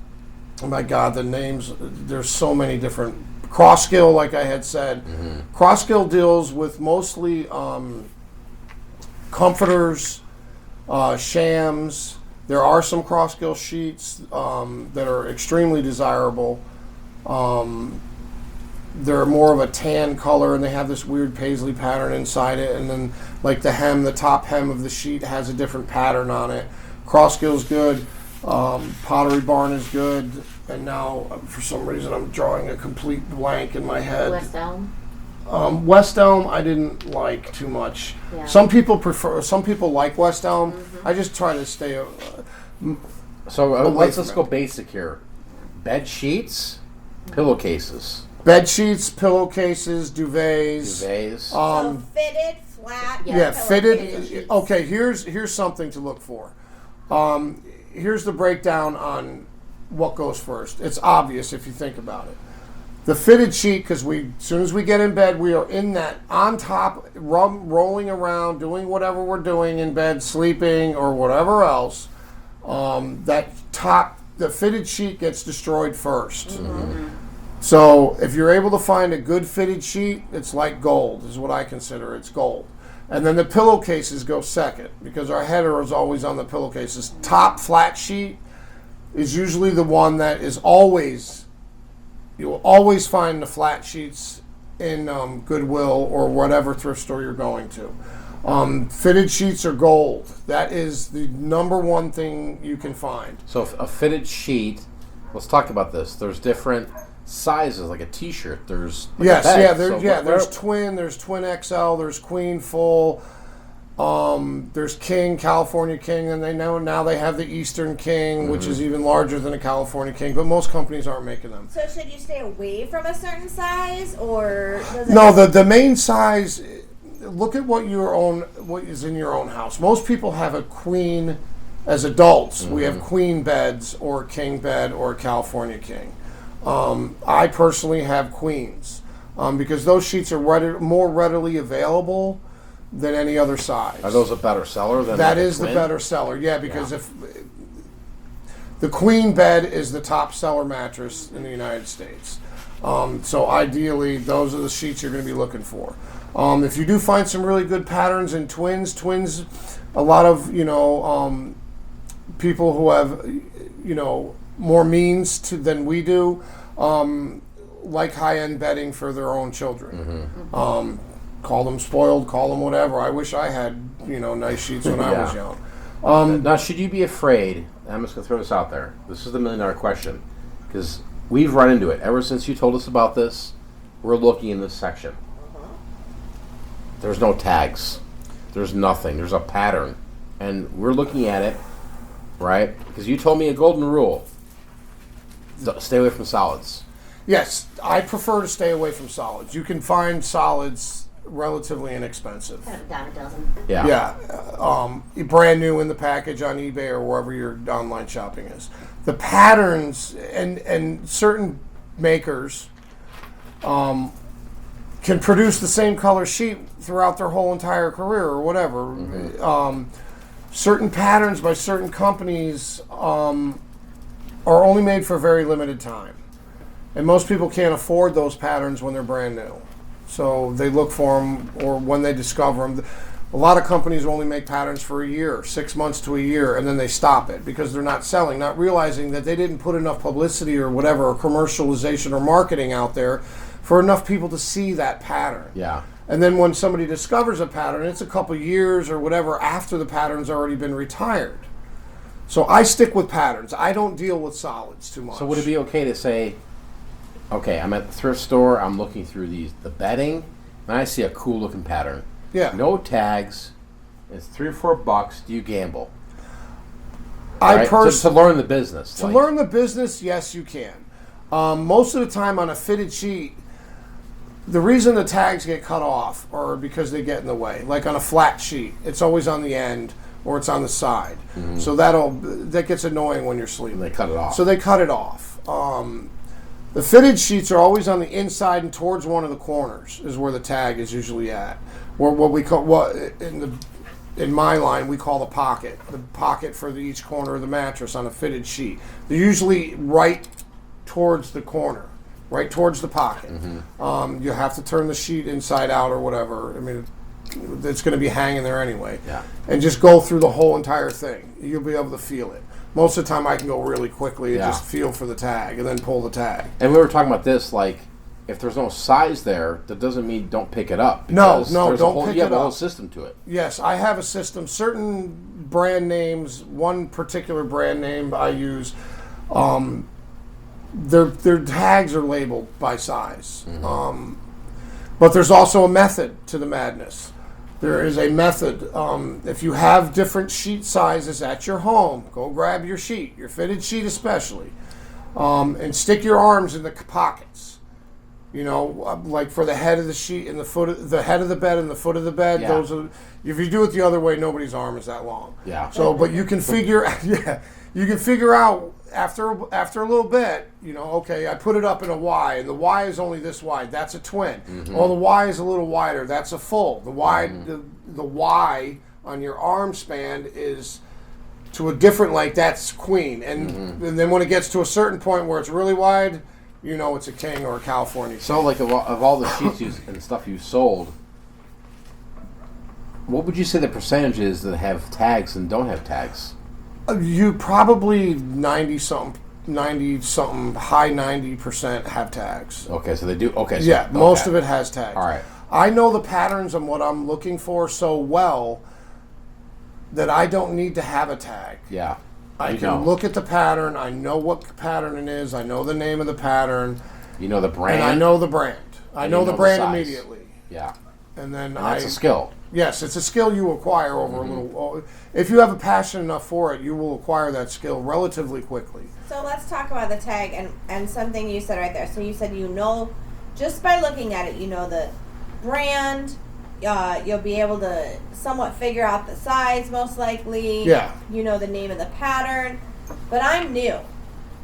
Speaker 3: Oh my God, the names. There's so many different. Crosskill, like I had said. Mm-hmm. Crosskill deals with mostly comforters, shams. There are some Crosskill sheets that are extremely desirable. They're more of a tan color, and they have this weird paisley pattern inside it. And then, like the top hem of the sheet has a different pattern on it. Crosskill's good. Pottery Barn is good. And now, for some reason, I'm drawing a complete blank in my head.
Speaker 4: West Elm?
Speaker 3: West Elm, I didn't like too much.
Speaker 4: Yeah.
Speaker 3: Some people like West Elm. Mm-hmm. I just try to stay.
Speaker 1: So let's go basic here. Bed sheets, pillowcases.
Speaker 3: Bed sheets, pillowcases, duvets.
Speaker 2: So fitted, flat.
Speaker 3: Yeah, fitted. Okay, here's something to look for. Here's the breakdown on what goes first. It's obvious if you think about it. The fitted sheet, because as soon as we get in bed, we are in that on top, rolling around, doing whatever we're doing in bed, sleeping or whatever else. The fitted sheet gets destroyed first. Mm-hmm. So if you're able to find a good fitted sheet, it's like gold, is what I consider. It's gold. And then the pillowcases go second, because our header is always on the pillowcases. Top flat sheet is usually the one that is always, you will always find the flat sheets in Goodwill or whatever thrift store you're going to. Fitted sheets are gold. That is the number one thing you can find.
Speaker 1: So a fitted sheet, let's talk about this. There's different sizes, like a t-shirt. There's
Speaker 3: there's twin XL, there's queen full, there's king, California king, and now they have the Eastern king, mm-hmm. which is even larger than a California king, but most companies aren't making them.
Speaker 2: So should you stay away from a certain size, or
Speaker 3: the main size? Look at what is in your own house. Most people have a queen. As adults, mm-hmm. we have queen beds or a king bed or a California king. I personally have queens because those sheets are more readily available than any other size.
Speaker 1: Are those a better seller than
Speaker 3: that? Is the better seller? Yeah, because if the queen bed is the top seller mattress in the United States, so ideally those are the sheets you're going to be looking for. If you do find some really good patterns in twins, a lot of people who have, more means than we do, like high-end bedding for their own children. Call them spoiled, call them whatever. I wish I had, nice sheets when I was young.
Speaker 1: Now, should you be afraid? I'm just going to throw this out there. This is the $1,000,000 question, because we've run into it ever since you told us about this. We're looking in this section. There's no tags. There's nothing. There's a pattern, and we're looking at it, right? Because you told me a golden rule: stay away from solids.
Speaker 3: Yes, I prefer to stay away from solids. You can find solids relatively inexpensive.
Speaker 4: Kind of down a dozen.
Speaker 3: Yeah. Brand new in the package on eBay or wherever your online shopping is. The patterns and certain makers can produce the same color sheet throughout their whole entire career or whatever. Certain patterns by certain companies are only made for a very limited time. And most people can't afford those patterns when they're brand new. So they look for them, or when they discover them. A lot of companies only make patterns for a year, 6 months to a year, and then they stop it because they're not selling, not realizing that they didn't put enough publicity or whatever, or commercialization or marketing out there for enough people to see that pattern.
Speaker 1: Yeah.
Speaker 3: And then when somebody discovers a pattern, it's a couple years or whatever after the pattern's already been retired. So I stick with patterns. I don't deal with solids too much.
Speaker 1: So would it be okay to say, okay, I'm at the thrift store, I'm looking through the bedding, and I see a cool looking pattern.
Speaker 3: Yeah.
Speaker 1: No tags. It's $3 or $4. Do you gamble?
Speaker 3: To
Speaker 1: To learn the business.
Speaker 3: learn the business, yes, you can. Most of the time on a fitted sheet, the reason the tags get cut off are because they get in the way. Like on a flat sheet, it's always on the end or it's on the side. So that gets annoying when you're sleeping.
Speaker 1: They cut it off.
Speaker 3: So they cut it off. The fitted sheets are always on the inside and towards one of the corners is where the tag is usually at. Or what we call in my line we call the pocket for each corner of the mattress on a fitted sheet. They're usually right towards the corner, right towards the pocket. You have to turn the sheet inside out or whatever. I mean, it's going to be hanging there anyway.
Speaker 1: Yeah.
Speaker 3: And just go through the whole entire thing. You'll be able to feel it. Most of the time I can go really quickly and just feel for the tag and then pull the tag.
Speaker 1: And we were talking about this, like, if there's no size there, that doesn't mean don't pick it up.
Speaker 3: No,
Speaker 1: because
Speaker 3: don't
Speaker 1: there's a whole,
Speaker 3: pick
Speaker 1: you have
Speaker 3: it
Speaker 1: a whole
Speaker 3: up.
Speaker 1: system to it.
Speaker 3: Yes, I have a system. Certain brand names, one particular brand name I use, their tags are labeled by size. But there's also a method to the madness. There is a method. If you have different sheet sizes at your home, go grab your sheet, your fitted sheet especially, and stick your arms in the pockets. Like for the head of the sheet and the head of the bed and the foot of the bed.
Speaker 1: Yeah.
Speaker 3: Those are. If you do it the other way, nobody's arm is that long.
Speaker 1: Yeah.
Speaker 3: So, but you can figure, you can figure out after a little bit. Okay, I put it up in a Y, and the Y is only this wide. That's a twin. Oh, the Y is a little wider. That's a full. The Y on your arm span is to a different length. That's queen. And then when it gets to a certain point where it's really wide, it's a king or a California.
Speaker 1: So, like, of all the sheets and stuff you sold, what would you say the percentage is that have tags and don't have tags?
Speaker 3: You probably 90-something, high 90% have tags.
Speaker 1: Okay, so they do. Okay, so,
Speaker 3: Yeah, most of it has tags.
Speaker 1: All right.
Speaker 3: I know the patterns and what I'm looking for so well that I don't need to have a tag.
Speaker 1: Yeah.
Speaker 3: I
Speaker 1: You
Speaker 3: can
Speaker 1: know.
Speaker 3: look at the pattern. I know what pattern it is. I know the name of the pattern.
Speaker 1: You know the brand.
Speaker 3: And I know the brand. I
Speaker 1: And
Speaker 3: know
Speaker 1: you
Speaker 3: the
Speaker 1: know the
Speaker 3: brand
Speaker 1: size.
Speaker 3: immediately.
Speaker 1: Yeah.
Speaker 3: And then
Speaker 1: And that's a skill.
Speaker 3: Yes, it's a skill you acquire over a little. If you have a passion enough for it, you will acquire that skill relatively quickly.
Speaker 2: So let's talk about the tag and something you said right there. So you said just by looking at it, the brand. You'll be able to somewhat figure out the size, most likely.
Speaker 3: Yeah.
Speaker 2: The name of the pattern. But I'm new.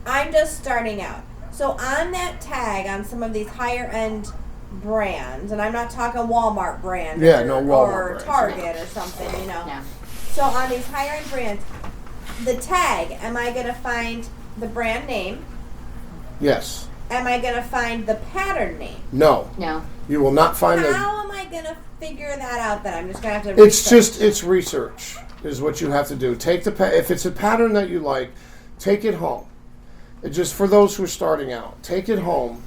Speaker 2: I'm just starting out. So on that tag, on some of these higher end brands, and I'm not talking Walmart brand
Speaker 3: Walmart
Speaker 2: or
Speaker 3: brands.
Speaker 2: Target or something,
Speaker 4: Yeah.
Speaker 2: So on these higher end brands, the tag, am I going to find the brand name?
Speaker 3: Yes.
Speaker 2: Am I going to find the pattern name?
Speaker 3: No.
Speaker 4: No.
Speaker 3: You will not find the.
Speaker 2: How am I going to figure that out then? I'm just going to have to
Speaker 3: It's
Speaker 2: research.
Speaker 3: it's research. is what you have to do. Take if it's a pattern that you like, take it home. Just for those who are starting out, take it home.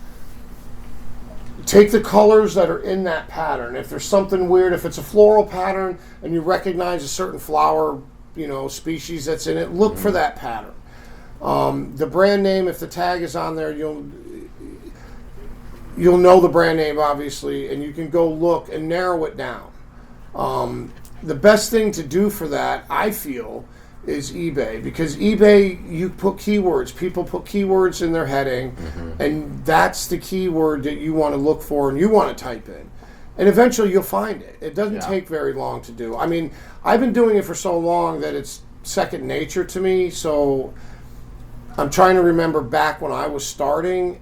Speaker 3: Take the colors that are in that pattern. If there's something weird, if it's a floral pattern and you recognize a certain flower, species that's in it, look for that pattern. The brand name, if the tag is on there, you'll know the brand name, obviously, and you can go look and narrow it down. The best thing to do for that, I feel, is eBay, because eBay, you put keywords. People put keywords in their heading, and that's the keyword that you want to look for and you want to type in. And eventually you'll find it. It doesn't take very long to do. I mean, I've been doing it for so long that it's second nature to me, so I'm trying to remember back when I was starting,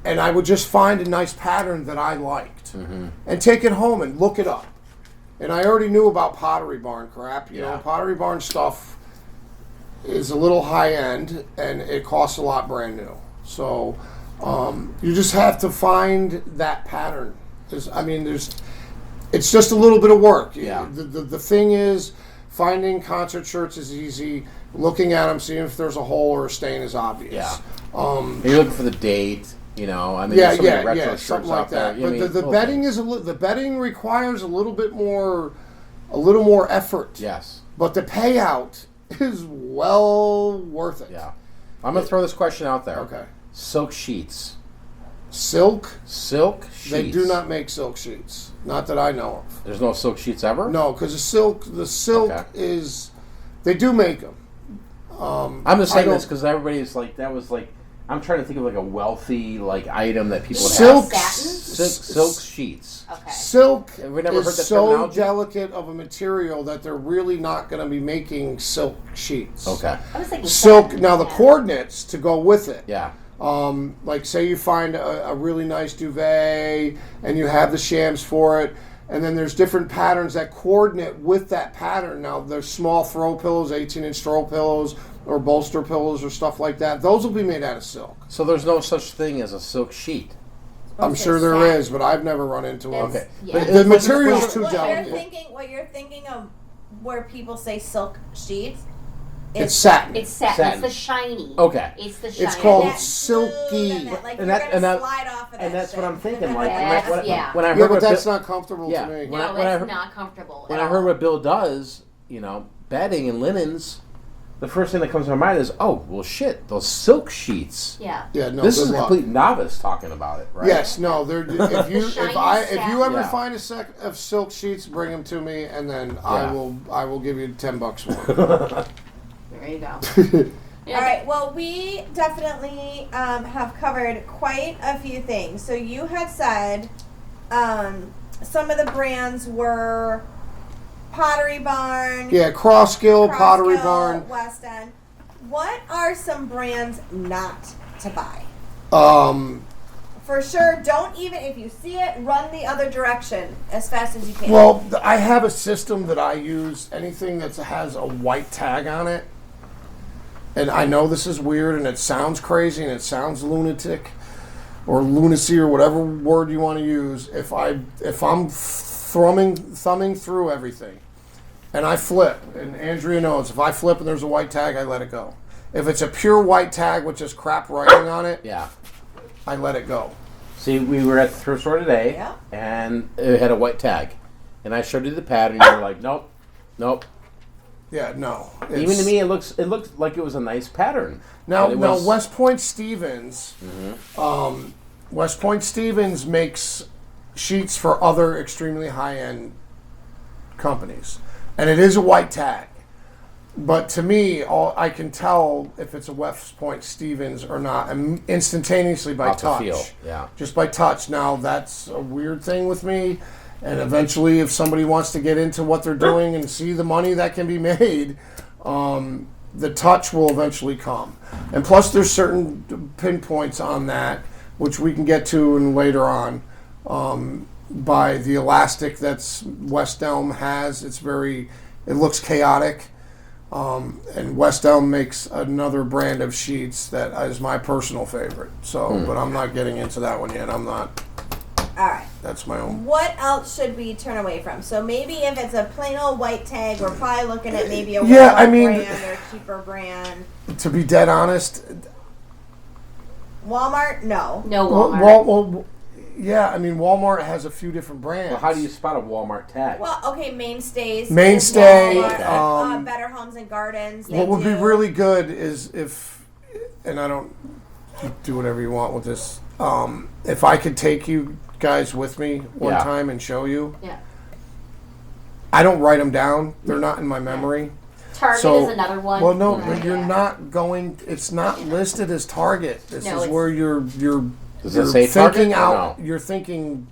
Speaker 3: and I would just find a nice pattern that I liked and take it home and look it up. And I already knew about Pottery Barn crap. You know, Pottery Barn stuff is a little high end, and it costs a lot brand new. So you just have to find that pattern. It's just a little bit of work.
Speaker 1: Yeah.
Speaker 3: The thing is, finding concert shirts is easy. Looking at them, seeing if there's a hole or a stain is obvious.
Speaker 1: Yeah. And you're looking for the date. There's so many retro shirts
Speaker 3: something
Speaker 1: out
Speaker 3: like that.
Speaker 1: there.
Speaker 3: But the betting the betting requires a little more effort.
Speaker 1: Yes.
Speaker 3: But the payout is well worth it.
Speaker 1: Yeah. I'm gonna throw this question out there.
Speaker 3: Okay.
Speaker 1: Silk sheets.
Speaker 3: Silk
Speaker 1: Sheets.
Speaker 3: They do not make silk sheets. Not that I know of.
Speaker 1: There's no silk sheets ever?
Speaker 3: No, because the silk is. They do make them.
Speaker 1: I'm just saying this because everybody's like, that was like. I'm trying to think of like a wealthy item that people would
Speaker 3: silk
Speaker 1: have.
Speaker 4: Satin?
Speaker 1: Silk sheets.
Speaker 4: Okay.
Speaker 3: Silk
Speaker 1: Have we never heard
Speaker 3: is
Speaker 1: that
Speaker 3: so
Speaker 1: terminology?
Speaker 3: delicate of a material that they're really not going to be making silk sheets.
Speaker 1: Okay.
Speaker 4: I was thinking
Speaker 3: Silk.
Speaker 4: satin.
Speaker 3: Now the coordinates to go with it.
Speaker 1: Yeah.
Speaker 3: Like say you find a really nice duvet and you have the shams for it, and then there's different patterns that coordinate with that pattern. Now there's small throw pillows, 18-inch throw pillows, or bolster pillows or stuff like that. Those will be made out of silk.
Speaker 1: So there's no such thing as a silk sheet.
Speaker 3: I'm sure there is, but I've never run into one.
Speaker 1: Okay.
Speaker 4: Yeah.
Speaker 1: But
Speaker 3: The material's too
Speaker 2: What
Speaker 3: delicate.
Speaker 2: you're thinking of, where people say silk sheets,
Speaker 3: It's satin.
Speaker 4: It's satin.
Speaker 1: Satin.
Speaker 4: It's the shiny.
Speaker 1: Okay.
Speaker 4: It's the shiny.
Speaker 3: It's called
Speaker 2: that
Speaker 3: silky.
Speaker 2: smooth and like
Speaker 1: And
Speaker 2: you're
Speaker 1: that-
Speaker 2: gonna
Speaker 1: and that-
Speaker 2: slide off of that.
Speaker 1: And that's what
Speaker 2: shit.
Speaker 1: I'm thinking. Like
Speaker 4: Yes,
Speaker 1: when I
Speaker 3: Yeah,
Speaker 1: heard
Speaker 3: but
Speaker 1: what
Speaker 3: that's
Speaker 1: Bill,
Speaker 3: not comfortable
Speaker 1: Yeah.
Speaker 3: to me.
Speaker 1: When
Speaker 4: No,
Speaker 1: I
Speaker 4: it's
Speaker 1: heard-
Speaker 4: not comfortable.
Speaker 1: when
Speaker 4: at
Speaker 1: I heard
Speaker 4: all.
Speaker 1: what Bill does, bedding and linens, the first thing that comes to my mind is, oh, well, shit, those silk sheets.
Speaker 4: Yeah.
Speaker 3: Yeah, no.
Speaker 1: This
Speaker 3: good
Speaker 1: is a
Speaker 3: luck.
Speaker 1: complete novice talking about it, right?
Speaker 3: Yes, no. If you ever
Speaker 1: Yeah.
Speaker 3: find a set of silk sheets, bring them to me, and then
Speaker 1: Yeah.
Speaker 3: I will give you $10 for them.
Speaker 4: There you go. Yeah,
Speaker 2: All right. Well, we definitely have covered quite a few things. So you had said some of the brands were Pottery Barn,
Speaker 3: Yeah, Crosskill, Pottery
Speaker 2: Crosskill,
Speaker 3: Barn.
Speaker 2: West End. What are some brands not to buy? For sure, don't even, if you see it, run the other direction as fast as you can.
Speaker 3: Well, I have a system that I use. Anything that has a white tag on it, and I know this is weird and it sounds crazy and it sounds lunatic or lunacy or whatever word you want to use. If I'm thumbing through everything and I flip, and Andrea knows, if I flip and there's a white tag, I let it go. If it's a pure white tag with just crap writing on it,
Speaker 1: Yeah.
Speaker 3: I let it go.
Speaker 1: See, we were at the thrift store today,
Speaker 2: Yeah.
Speaker 1: and it had a white tag. And I showed you the pattern, and you're like, nope, nope.
Speaker 3: Yeah, no.
Speaker 1: Even to me, it looked like it was a nice pattern.
Speaker 3: Now,
Speaker 1: And it was-
Speaker 3: West Point Stevens, West Point Stevens makes sheets for other extremely high-end companies, and it is a white tag. But to me, I can tell if it's a West Point Stevens or not instantaneously by
Speaker 1: Off the
Speaker 3: touch.
Speaker 1: feel, yeah.
Speaker 3: Just by touch. Now, that's a weird thing with me. And eventually, if somebody wants to get into what they're doing and see the money that can be made, the touch will eventually come. And plus, there's certain pinpoints on that, which we can get to in later on, by the elastic that's West Elm has. It looks chaotic. And West Elm makes another brand of sheets that is my personal favorite. So, but I'm not getting into that one yet. I'm not.
Speaker 2: All right.
Speaker 3: That's my own.
Speaker 2: What else should we turn away from? So maybe if it's a plain old white tag, we're probably looking at maybe a
Speaker 3: Yeah, I
Speaker 2: Walmart
Speaker 3: mean-
Speaker 2: brand or a cheaper brand.
Speaker 3: To be dead honest,
Speaker 2: Walmart, no.
Speaker 4: No Walmart.
Speaker 3: well, yeah, I mean Walmart has a few different brands.
Speaker 1: Well, how do you spot a Walmart tag?
Speaker 2: Well, okay, Mainstays. is
Speaker 3: Mainstay,
Speaker 2: Walmart, Better Homes and Gardens.
Speaker 3: What would be
Speaker 2: do-
Speaker 3: really good is if, and I don't, you do whatever you want with this. If I could take you guys with me one
Speaker 1: Yeah.
Speaker 3: time and show you.
Speaker 4: Yeah.
Speaker 3: I don't write them down. They're not in my memory.
Speaker 4: Target
Speaker 3: So-
Speaker 4: is another one.
Speaker 3: Well, no,
Speaker 4: Yeah.
Speaker 3: but you're not going. It's not listed as Target. This
Speaker 4: No,
Speaker 3: is
Speaker 4: it's-
Speaker 3: where you're
Speaker 1: Does it say Target
Speaker 3: thinking
Speaker 1: or
Speaker 3: out.
Speaker 1: no?
Speaker 3: You're thinking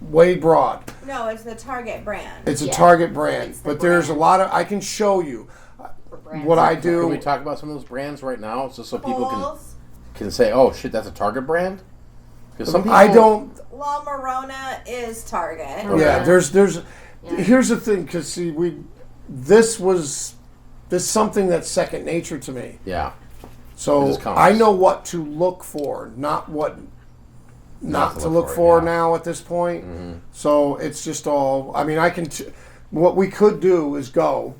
Speaker 3: way broad.
Speaker 2: No, it's the Target brand.
Speaker 3: It's a
Speaker 4: Yeah.
Speaker 3: Target brand,
Speaker 4: It's the
Speaker 3: but there's a
Speaker 4: brand.
Speaker 3: lot of. I can show you
Speaker 4: For brands.
Speaker 3: what I
Speaker 1: Can we
Speaker 3: do.
Speaker 1: talk about some of those brands right now, just so people
Speaker 2: Kohl's.
Speaker 1: can say, "Oh shit, that's a Target brand"? Because some people,
Speaker 3: I don't.
Speaker 2: La Morona is Target.
Speaker 4: Oh,
Speaker 3: Yeah,
Speaker 4: yeah.
Speaker 3: there's.
Speaker 4: Yeah.
Speaker 3: Here's the thing, because see, this is something that's second nature to me.
Speaker 1: Yeah,
Speaker 3: So
Speaker 1: This counts.
Speaker 3: I know what to look for, not what not to look for
Speaker 1: yeah.
Speaker 3: now at this point. So it's just all. I mean, I can. What we could do is go,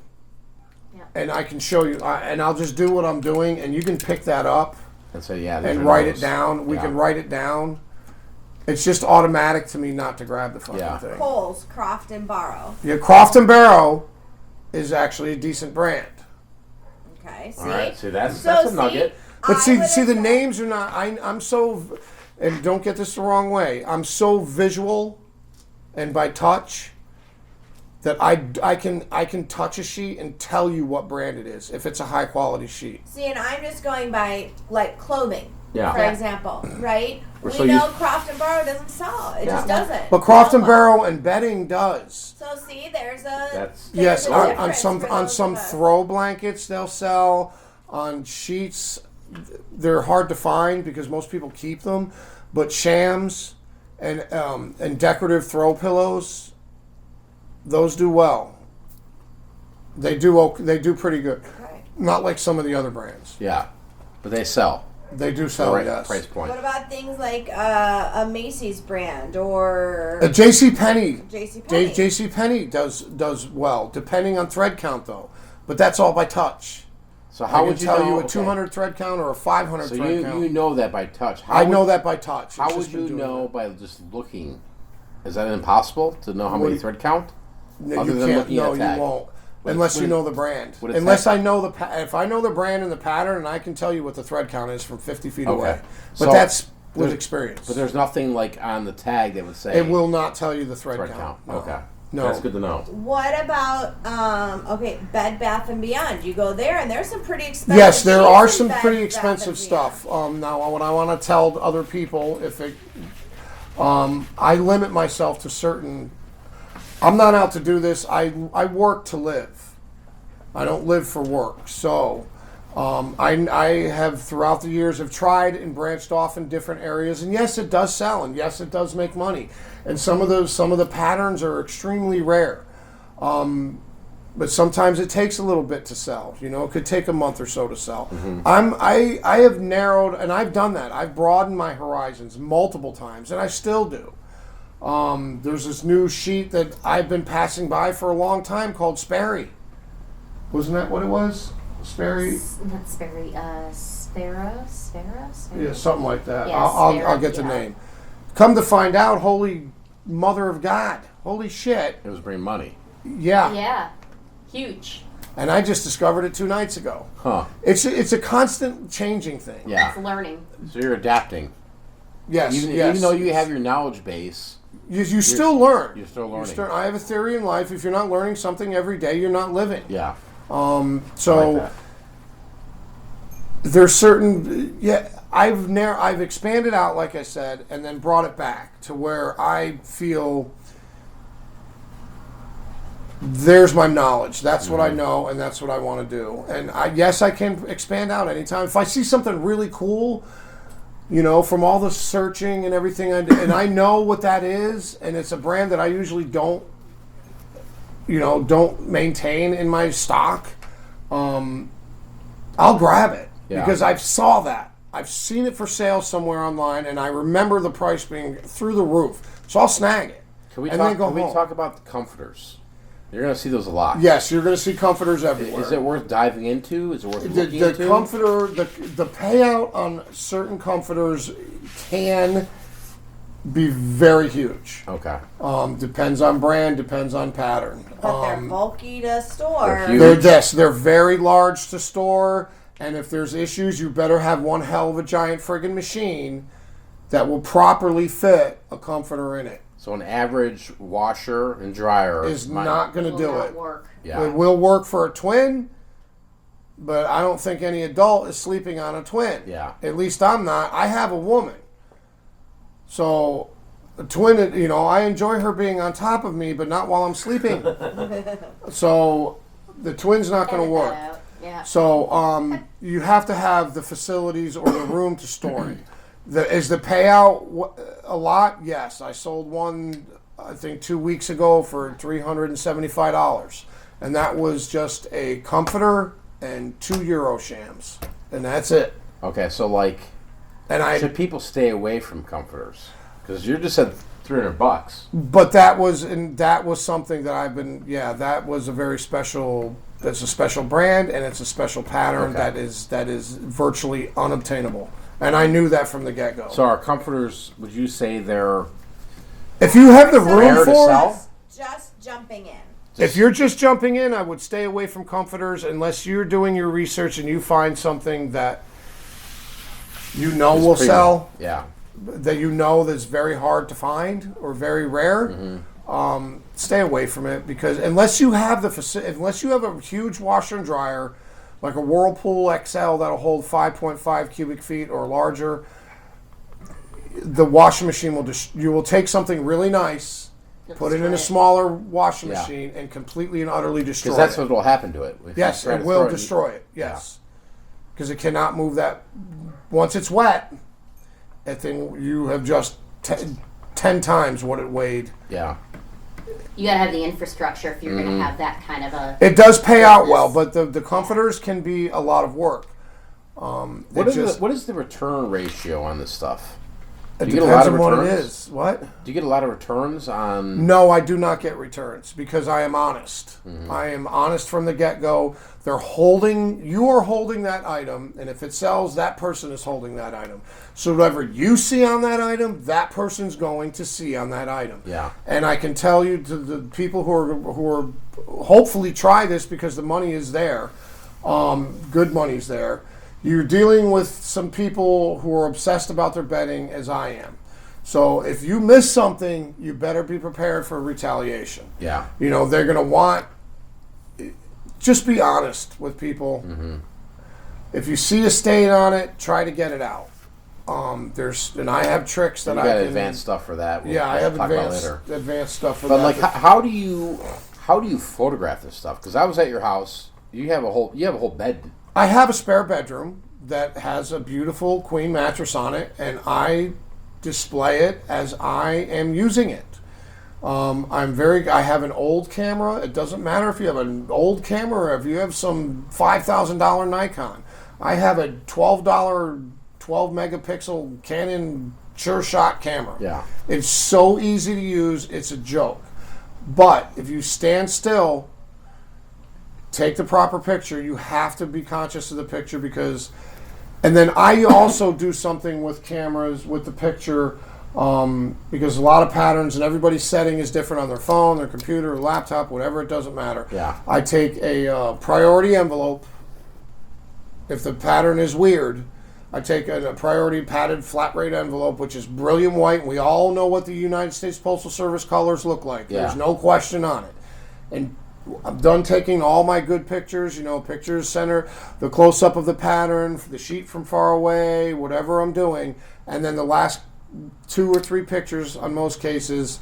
Speaker 4: Yeah.
Speaker 3: and I can show you, and I'll just do what I'm doing, and you can pick that up
Speaker 1: and say, "Yeah," these
Speaker 3: and
Speaker 1: are
Speaker 3: write it
Speaker 1: those.
Speaker 3: down. We
Speaker 1: Yeah.
Speaker 3: can write it down. It's just automatic to me not to grab the fucking
Speaker 1: Yeah.
Speaker 3: thing.
Speaker 2: Kohl's, Croft and Barrow.
Speaker 3: Yeah, Croft and Barrow is actually a decent brand.
Speaker 2: Okay, see?
Speaker 1: All right, see that's
Speaker 2: So,
Speaker 1: that's a
Speaker 2: see,
Speaker 1: nugget.
Speaker 3: But
Speaker 2: I
Speaker 3: see,
Speaker 2: would've
Speaker 3: the
Speaker 2: said-
Speaker 3: names are not. I'm so, and don't get this the wrong way. I'm so visual, and by touch, that I can touch a sheet and tell you what brand it is if it's a high quality sheet.
Speaker 2: See, and I'm just going by like clothing,
Speaker 1: Yeah.
Speaker 2: for example, right? We
Speaker 1: So
Speaker 2: know
Speaker 1: you-
Speaker 2: Croft and Barrow doesn't sell. It just
Speaker 1: Yeah.
Speaker 2: doesn't.
Speaker 3: But Croft and
Speaker 2: No.
Speaker 3: Barrow and bedding does.
Speaker 2: So see, there's a
Speaker 1: That's-
Speaker 3: Yes,
Speaker 2: there's a
Speaker 3: on
Speaker 2: difference
Speaker 3: some
Speaker 2: for
Speaker 3: on
Speaker 2: those
Speaker 3: some
Speaker 2: of us.
Speaker 3: throw blankets they'll sell. On sheets, they're hard to find because most people keep them. But shams and decorative throw pillows, those do well. They do pretty good.
Speaker 2: Okay.
Speaker 3: Not like some of the other brands.
Speaker 1: Yeah, but they sell
Speaker 3: They do
Speaker 1: the
Speaker 3: sell,
Speaker 1: right
Speaker 3: yes.
Speaker 1: price point.
Speaker 2: What about things like a Macy's brand or
Speaker 3: J.C. Penney.
Speaker 2: JCPenney?
Speaker 3: J.C. Penney does well, depending on thread count though. But that's all by touch.
Speaker 1: So
Speaker 3: I
Speaker 1: how
Speaker 3: can
Speaker 1: would you
Speaker 3: tell
Speaker 1: know?
Speaker 3: you a
Speaker 1: okay.
Speaker 3: 200 thread count or a 500
Speaker 1: So
Speaker 3: thread
Speaker 1: you
Speaker 3: count.
Speaker 1: know that by touch. How
Speaker 3: I
Speaker 1: would-
Speaker 3: know that by touch. It's
Speaker 1: How
Speaker 3: just
Speaker 1: would
Speaker 3: been
Speaker 1: you
Speaker 3: doing
Speaker 1: know
Speaker 3: it.
Speaker 1: by just looking? Is that impossible to know how
Speaker 3: What
Speaker 1: many
Speaker 3: do you-
Speaker 1: thread count?
Speaker 3: No,
Speaker 1: Other
Speaker 3: you
Speaker 1: than
Speaker 3: can't.
Speaker 1: looking at
Speaker 3: No,
Speaker 1: a
Speaker 3: you
Speaker 1: tag.
Speaker 3: won't.
Speaker 1: Would-
Speaker 3: Unless you
Speaker 1: would-
Speaker 3: know the brand.
Speaker 1: would a
Speaker 3: Unless
Speaker 1: tag-
Speaker 3: I know if I know the brand and the pattern, and I can tell you what the thread count is from 50 feet
Speaker 1: Okay.
Speaker 3: away. But
Speaker 1: So
Speaker 3: that's with
Speaker 1: there's-
Speaker 3: experience.
Speaker 1: But there's nothing like on the tag that would say
Speaker 3: It will not tell you the thread,
Speaker 1: thread
Speaker 3: count.
Speaker 1: count.
Speaker 3: No.
Speaker 1: Okay,
Speaker 3: No.
Speaker 1: that's good to know.
Speaker 2: What about okay, Bed Bath and Beyond? You go there and there's some pretty expensive.
Speaker 3: Yes, there
Speaker 2: sheets
Speaker 3: are
Speaker 2: in
Speaker 3: some
Speaker 2: Bed
Speaker 3: pretty
Speaker 2: Bath
Speaker 3: expensive
Speaker 2: and
Speaker 3: stuff. Now, what I want to tell other people, if it, I limit myself to certain. I'm not out to do this. I work to live. I don't live for work. So, I have throughout the years have tried and branched off in different areas, and yes, it does sell, and yes, it does make money, and some of the patterns are extremely rare. But sometimes it takes a little bit to sell. You know, it could take a month or so to sell. I have narrowed, and I've done that. I've broadened my horizons multiple times, and I still do. There's this new sheet that I've been passing by for a long time called Sperry. Wasn't that what it was? Sperry?
Speaker 4: Not Sperry. Sparrow.
Speaker 3: Yeah, something like that.
Speaker 4: Yeah,
Speaker 3: I'll
Speaker 4: Sperry,
Speaker 3: get the
Speaker 4: yeah.
Speaker 3: name. Come to find out, holy mother of God, holy shit,
Speaker 1: It was bringing money.
Speaker 3: yeah.
Speaker 4: Yeah. Huge.
Speaker 3: And I just discovered it 2 nights ago.
Speaker 1: Huh.
Speaker 3: It's a constant changing thing.
Speaker 1: Yeah.
Speaker 4: It's learning.
Speaker 1: So you're adapting.
Speaker 3: Yes,
Speaker 1: Even,
Speaker 3: yes.
Speaker 1: even though you have your knowledge base,
Speaker 3: You still learn.
Speaker 1: you're still learning.
Speaker 3: I have a theory in life: if you're not learning something every day, you're not living.
Speaker 1: Yeah.
Speaker 3: So
Speaker 1: I like that.
Speaker 3: there's certain. Yeah, I've expanded out, like I said, and then brought it back to where I feel there's my knowledge. That's what I know, and that's what I want to do. And I can expand out anytime. If I see something really cool, you know, from all the searching and everything, and I know what that is, and it's a brand that I usually don't maintain in my stock, I'll grab it
Speaker 1: Yeah.
Speaker 3: because I saw that. I've seen it for sale somewhere online, and I remember the price being through the roof. So I'll snag it.
Speaker 1: Can we
Speaker 3: and
Speaker 1: talk?
Speaker 3: then go
Speaker 1: Can we
Speaker 3: home.
Speaker 1: talk about the comforters? You're going to see those a lot.
Speaker 3: Yes, you're going to see comforters everywhere.
Speaker 1: Is it worth diving into? Is it worth
Speaker 3: the,
Speaker 1: looking
Speaker 3: the
Speaker 1: into?
Speaker 3: comforter, the payout on certain comforters can be very huge.
Speaker 1: Okay.
Speaker 3: Depends on brand, depends on pattern.
Speaker 2: But they're bulky to store.
Speaker 1: They're huge.
Speaker 3: They're very large to store, and if there's issues, you better have one hell of a giant friggin' machine that will properly fit a comforter in it.
Speaker 1: So an average washer and dryer
Speaker 3: Is not going to
Speaker 4: Will
Speaker 3: do
Speaker 4: not
Speaker 3: it.
Speaker 4: work.
Speaker 1: Yeah.
Speaker 3: It will work for a twin, but I don't think any adult is sleeping on a twin.
Speaker 1: Yeah.
Speaker 3: At least I'm not. I have a woman. So, a twin, you know, I enjoy her being on top of me, but not while I'm sleeping. So, the twin's not going to
Speaker 4: Edit that
Speaker 3: work.
Speaker 4: out. Yeah.
Speaker 3: So, you have to have the facilities or the room to store it. Is the payout a lot? Yes. I sold one, I think, 2 weeks ago for $375. And that was just a comforter and 2 Euro shams. And that's it.
Speaker 1: Okay, so like,
Speaker 3: And
Speaker 1: should people stay away from comforters? Because you just said $300.
Speaker 3: But that was something that I've been, that was a very special, that's a special brand and it's a special pattern
Speaker 1: Okay.
Speaker 3: that is virtually unobtainable. And I knew that from the get-go.
Speaker 1: So our comforters, would you say they're
Speaker 3: If you have the
Speaker 2: So
Speaker 3: room
Speaker 1: Rare to
Speaker 3: for
Speaker 1: sell?
Speaker 3: it,
Speaker 2: Just jumping in.
Speaker 3: if you're just jumping in, I would stay away from comforters unless you're doing your research and you find something that you know will
Speaker 1: premium?
Speaker 3: sell,
Speaker 1: Yeah.
Speaker 3: that you know that's very hard to find or very rare. Stay away from it, because unless you have unless you have a huge washer and dryer like a Whirlpool XL that'll hold 5.5 cubic feet or larger, the washing machine you will take something really nice, put it in a
Speaker 4: Destroy it.
Speaker 3: smaller washing
Speaker 1: Yeah.
Speaker 3: machine, and completely and utterly destroy
Speaker 1: Because that's
Speaker 3: it.
Speaker 1: what will happen to it. If you
Speaker 3: Yes,
Speaker 1: try
Speaker 3: it
Speaker 1: to
Speaker 3: will
Speaker 1: throw
Speaker 3: destroy it. Yes, because it cannot move that. Once it's wet, that thing, you have just 10 times what it weighed.
Speaker 1: Yeah.
Speaker 4: You gotta have the infrastructure if you're gonna have that kind of a.
Speaker 3: It does pay out
Speaker 4: business.
Speaker 3: well, but the comforters can be a lot of work.
Speaker 1: What is the return ratio on this stuff?
Speaker 3: It
Speaker 1: Do you get a
Speaker 3: depends
Speaker 1: lot of
Speaker 3: on what it
Speaker 1: returns?
Speaker 3: is. What?
Speaker 1: Do you get a lot of returns on?
Speaker 3: No, I do not get returns because I am honest.
Speaker 1: Mm-hmm.
Speaker 3: I am honest from the get-go. You are holding that item, and if it sells, that person is holding that item. So whatever you see on that item, that person's going to see on that item.
Speaker 1: Yeah.
Speaker 3: And I can tell you, to the people who are hopefully try this because the money is there, good money's there. You're dealing with some people who are obsessed about their betting, as I am. So if you miss something, you better be prepared for retaliation.
Speaker 1: Yeah.
Speaker 3: You know, they're going to want. Just be honest with people.
Speaker 1: Mm-hmm.
Speaker 3: If you see a stain on it, try to get it out. And I have tricks that
Speaker 1: You
Speaker 3: I
Speaker 1: got
Speaker 3: can.
Speaker 1: advanced stuff for that. We'll
Speaker 3: I have
Speaker 1: talk about
Speaker 3: advanced stuff for
Speaker 1: But
Speaker 3: that.
Speaker 1: like, how do you photograph this stuff? Because I was at your house. You have a whole bed.
Speaker 3: I have a spare bedroom that has a beautiful queen mattress on it, and I display it as I am using it. I have an old camera. It doesn't matter if you have an old camera or if you have some $5,000 Nikon. I have a $12 megapixel Canon Sure Shot camera.
Speaker 1: Yeah.
Speaker 3: It's so easy to use, it's a joke. But if you stand still, take the proper picture, you have to be conscious of the picture and then I also do something with cameras, with the picture, because a lot of patterns and everybody's setting is different on their phone, their computer, laptop, whatever, it doesn't matter.
Speaker 1: Yeah.
Speaker 3: I take a priority envelope. If the pattern is weird, I take a priority padded flat rate envelope, which is brilliant white, and we all know what the United States Postal Service colors look like.
Speaker 1: Yeah.
Speaker 3: There's no question on it. And I'm done taking all my good pictures, pictures center, the close-up of the pattern, the sheet from far away, whatever I'm doing, and then the last 2 or 3 pictures, on most cases,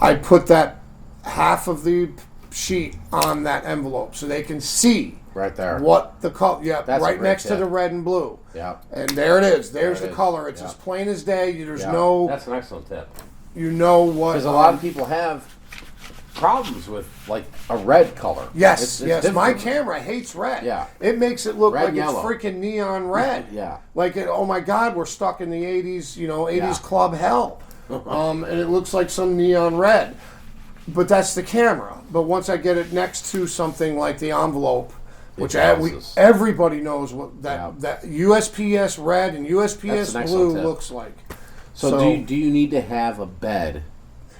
Speaker 3: I put that half of the sheet on that envelope so they can see
Speaker 1: Right there.
Speaker 3: what the color,
Speaker 1: That's a
Speaker 3: right
Speaker 1: great
Speaker 3: next to
Speaker 1: tip.
Speaker 3: the red and blue.
Speaker 1: Yeah.
Speaker 3: And there it is. There's
Speaker 1: There it
Speaker 3: the
Speaker 1: is.
Speaker 3: color. It's
Speaker 1: Yeah.
Speaker 3: as plain as day. There's
Speaker 1: Yeah. That's an excellent tip.
Speaker 3: you know what.
Speaker 1: Because a lot of people have problems with like a red color.
Speaker 3: Yes,
Speaker 1: It's
Speaker 3: yes. My
Speaker 1: different.
Speaker 3: camera hates red.
Speaker 1: Yeah.
Speaker 3: It makes it look
Speaker 1: Red,
Speaker 3: like
Speaker 1: yellow.
Speaker 3: it's freaking neon red.
Speaker 1: Yeah.
Speaker 3: Like, oh my God, we're stuck in the 80s, 80s
Speaker 1: Yeah.
Speaker 3: club hell. And it looks like some neon red. But that's the camera. But once I get it next to something like the envelope, which
Speaker 1: bounces.
Speaker 3: everybody knows what that,
Speaker 1: Yeah.
Speaker 3: that USPS red and USPS
Speaker 1: That's an
Speaker 3: blue
Speaker 1: excellent tip.
Speaker 3: looks like.
Speaker 1: So do you need to have a bed?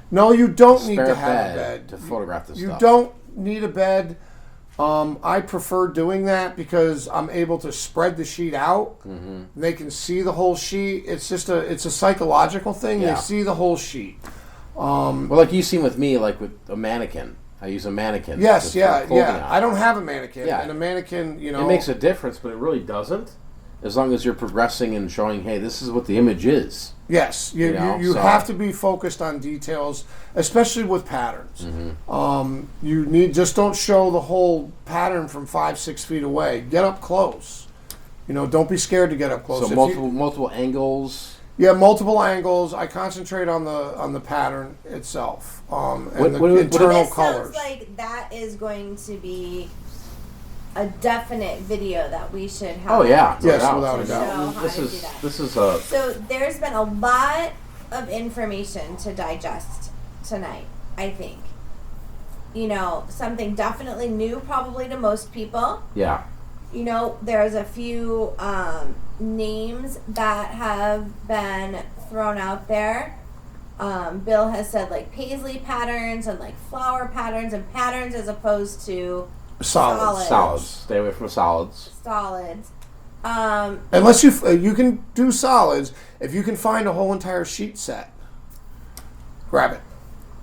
Speaker 3: No, you don't need
Speaker 1: Spare
Speaker 3: to have a
Speaker 1: bed
Speaker 3: bed
Speaker 1: to photograph this
Speaker 3: You
Speaker 1: stuff.
Speaker 3: don't need a bed. I prefer doing that because I'm able to spread the sheet out. Mm-hmm. They can see the whole sheet. It's just it's a psychological thing.
Speaker 1: Yeah.
Speaker 3: They see the whole sheet.
Speaker 1: Well, like you've seen with me, like with a mannequin. I use a mannequin.
Speaker 3: Yes,
Speaker 1: to
Speaker 3: yeah,
Speaker 1: put clothing
Speaker 3: yeah.
Speaker 1: on.
Speaker 3: I don't have a mannequin,
Speaker 1: Yeah.
Speaker 3: and a mannequin,
Speaker 1: It makes a difference, but it really doesn't. As long as you're progressing and showing, hey, this is what the image is.
Speaker 3: Yes, you
Speaker 1: So-
Speaker 3: have to be focused on details, especially with patterns.
Speaker 1: Mm-hmm.
Speaker 3: You just don't show the whole pattern from 5-6 feet away. Get up close. Don't be scared to get up close.
Speaker 1: So
Speaker 3: If
Speaker 1: multiple angles.
Speaker 3: Yeah, multiple angles. I concentrate on the pattern itself, and the internal
Speaker 2: This
Speaker 3: colors.
Speaker 2: sounds like that is going to be a definite video that we should have.
Speaker 1: Oh yeah,
Speaker 3: Yes,
Speaker 1: no
Speaker 3: without a
Speaker 2: to
Speaker 3: doubt.
Speaker 2: show how
Speaker 1: This
Speaker 2: to do
Speaker 1: is
Speaker 2: that.
Speaker 1: this is a
Speaker 2: So there's been a lot of information to digest tonight, I think. Something definitely new probably to most people.
Speaker 1: yeah.
Speaker 2: There's a few names that have been thrown out there. Bill has said like paisley patterns and like flower patterns and patterns as opposed to
Speaker 3: Solids.
Speaker 1: Solids. Stay away from solids.
Speaker 2: solids.
Speaker 3: Unless you can do solids, if you can find a whole entire sheet set, grab it.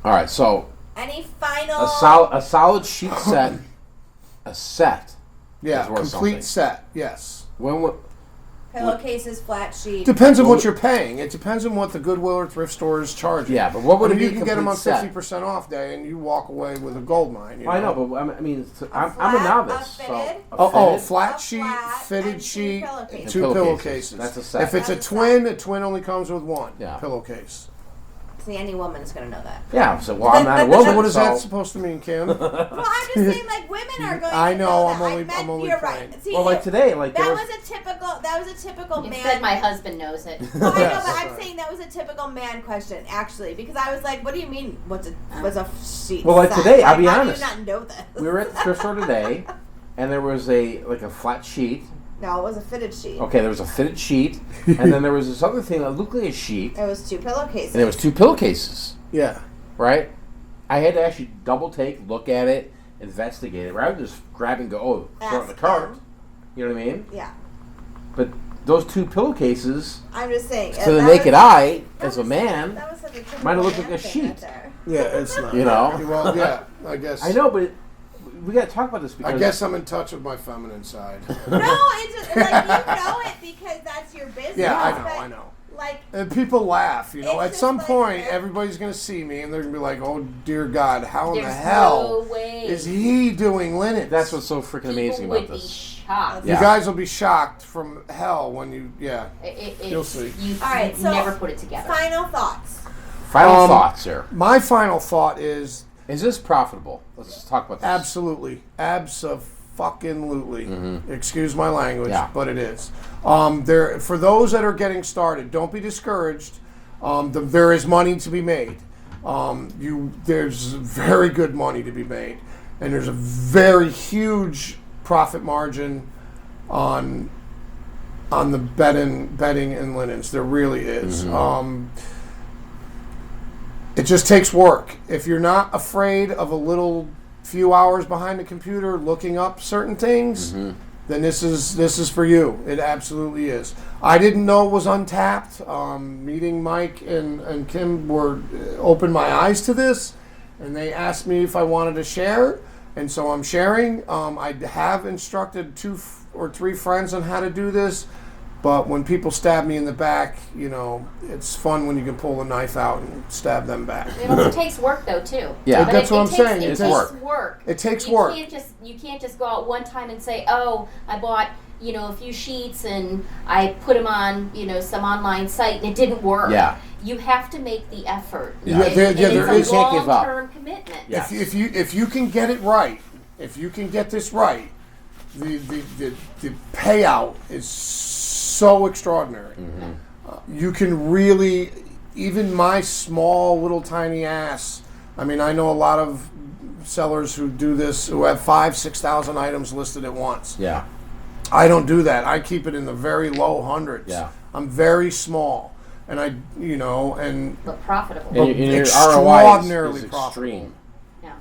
Speaker 1: All right, so
Speaker 2: Any final
Speaker 1: a solid sheet set, a set.
Speaker 3: Yeah,
Speaker 1: Is worth
Speaker 3: complete
Speaker 1: something.
Speaker 3: set. Yes.
Speaker 2: pillowcases, flat sheet?
Speaker 3: Depends on what you're paying. It depends on what the Goodwill or thrift store is charging.
Speaker 1: Yeah, but what would it be
Speaker 3: you can get them on
Speaker 1: complete set?
Speaker 3: 50% off day, and you walk away with a gold mine.
Speaker 1: I know, but I mean, I'm a
Speaker 2: flat,
Speaker 1: novice.
Speaker 2: a fitted?
Speaker 1: So
Speaker 3: Oh,
Speaker 1: A
Speaker 3: flat
Speaker 2: A
Speaker 3: sheet,
Speaker 2: flat,
Speaker 3: fitted
Speaker 2: and two
Speaker 3: sheet,
Speaker 2: pillowcases.
Speaker 3: two
Speaker 1: And
Speaker 3: pillowcases.
Speaker 1: That's a set.
Speaker 3: If it's a
Speaker 2: That's a
Speaker 3: twin, a twin only comes with one
Speaker 1: Yeah.
Speaker 3: pillowcase.
Speaker 2: See, any woman is going to know that.
Speaker 1: Yeah, so I'm not a woman.
Speaker 3: So what is that
Speaker 1: so-
Speaker 3: supposed to mean, Kim?
Speaker 2: Well, I'm just saying, like, women are going
Speaker 3: I
Speaker 2: to
Speaker 3: know,
Speaker 2: know
Speaker 3: I'm
Speaker 2: that.
Speaker 3: only-
Speaker 2: I meant,
Speaker 3: I'm only
Speaker 2: you're
Speaker 3: playing.
Speaker 2: right. See,
Speaker 1: Well, like today, like there
Speaker 2: that
Speaker 1: was,
Speaker 2: was a typical man.
Speaker 4: Instead, my husband knows it.
Speaker 2: Well, I know,
Speaker 3: Yes.
Speaker 2: but I'm
Speaker 3: Right.
Speaker 2: saying that was a typical man question, actually, because I was like, "What do you mean? What's a sheet?"
Speaker 1: Well, like
Speaker 2: set?
Speaker 1: today, I'll be
Speaker 2: how
Speaker 1: honest.
Speaker 2: Do you not know this?
Speaker 1: we were at the thrift store today, and there was a flat sheet.
Speaker 2: No, it was a fitted sheet.
Speaker 1: Okay, there was a fitted sheet, and then there was this other thing that looked like a sheet,
Speaker 2: It was two pillowcases.
Speaker 1: and there was two pillowcases.
Speaker 3: Yeah.
Speaker 1: Right? I had to actually double take, look at it, investigate it, rather than just grab and go, oh, throw it in the
Speaker 2: Ask
Speaker 1: cart.
Speaker 2: him.
Speaker 1: You know what I mean?
Speaker 2: Yeah,
Speaker 1: But those two pillowcases,
Speaker 2: I'm just saying.
Speaker 1: to the
Speaker 2: that
Speaker 1: naked
Speaker 2: was-
Speaker 1: eye,
Speaker 2: that
Speaker 1: as a
Speaker 2: was-
Speaker 1: man,
Speaker 2: that was such a typical
Speaker 1: might have looked
Speaker 2: man
Speaker 1: like a
Speaker 2: thing
Speaker 1: sheet.
Speaker 2: right there.
Speaker 3: Yeah, it's not.
Speaker 1: You know?
Speaker 3: Well, yeah, I guess.
Speaker 1: I know, but we got to talk about this because
Speaker 3: I guess I'm in touch with my feminine side.
Speaker 2: No, it's just, like you know it because that's your business.
Speaker 3: Yeah, I know,
Speaker 2: but,
Speaker 3: I know.
Speaker 2: Like,
Speaker 3: And people laugh,
Speaker 2: It's
Speaker 3: At
Speaker 2: just
Speaker 3: some
Speaker 2: like
Speaker 3: point,
Speaker 2: that.
Speaker 3: everybody's going to see me, and they're going to be like, "Oh dear God, how in the
Speaker 4: There's
Speaker 3: hell
Speaker 4: no way.
Speaker 3: is he doing linens?"
Speaker 1: that's what's so freaking amazing
Speaker 4: People
Speaker 1: about
Speaker 4: would be
Speaker 1: this.
Speaker 4: shocked.
Speaker 3: You
Speaker 1: Yeah.
Speaker 3: guys will be shocked from hell when you, yeah. You'll see.
Speaker 4: You,
Speaker 2: All right,
Speaker 4: you
Speaker 2: so
Speaker 4: never put it together.
Speaker 2: final thoughts.
Speaker 1: Final thoughts here.
Speaker 3: My final thought is
Speaker 1: Is this profitable? Let's just talk about this.
Speaker 3: absolutely, abso-fucking-lutely. Excuse my language,
Speaker 1: Yeah.
Speaker 3: but it is. There for those that are getting started, don't be discouraged. There is money to be made. There's very good money to be made, and there's a very huge profit margin on the bedding and linens. There really is. It just takes work. If you're not afraid of a little few hours behind the computer looking up certain things, then this is for you. It absolutely is. I didn't know it was untapped. Meeting Mike and Kim opened my eyes to this, and they asked me if I wanted to share, and so I'm sharing. I have instructed 2 or 3 friends on how to do this. But when people stab me in the back, it's fun when you can pull the knife out and stab them back.
Speaker 4: It also takes work though too.
Speaker 1: Yeah.
Speaker 4: But
Speaker 3: That's what I'm
Speaker 4: takes,
Speaker 3: saying.
Speaker 4: It
Speaker 1: It's
Speaker 4: takes
Speaker 1: work.
Speaker 4: work.
Speaker 3: It takes
Speaker 4: you
Speaker 3: work.
Speaker 4: You can't just go out one time and say, oh, I bought a few sheets and I put them on some online site and it didn't work.
Speaker 1: Yeah.
Speaker 4: You have to make the effort.
Speaker 1: Yeah.
Speaker 3: There
Speaker 4: It's
Speaker 3: is.
Speaker 4: a
Speaker 1: You can't give up.
Speaker 4: long-term commitment.
Speaker 1: Yeah.
Speaker 3: If you can get it right, if you can get this right, the payout is so extraordinary. You can really, even my small little tiny ass. I mean, I know a lot of sellers who do this who have 5,000-6,000 items listed at once.
Speaker 1: Yeah.
Speaker 3: I don't do that. I keep it in the very low hundreds.
Speaker 1: Yeah.
Speaker 3: I'm very small, and
Speaker 4: But profitable.
Speaker 1: And your ROI
Speaker 3: extraordinarily
Speaker 1: is
Speaker 3: profitable.
Speaker 1: extreme.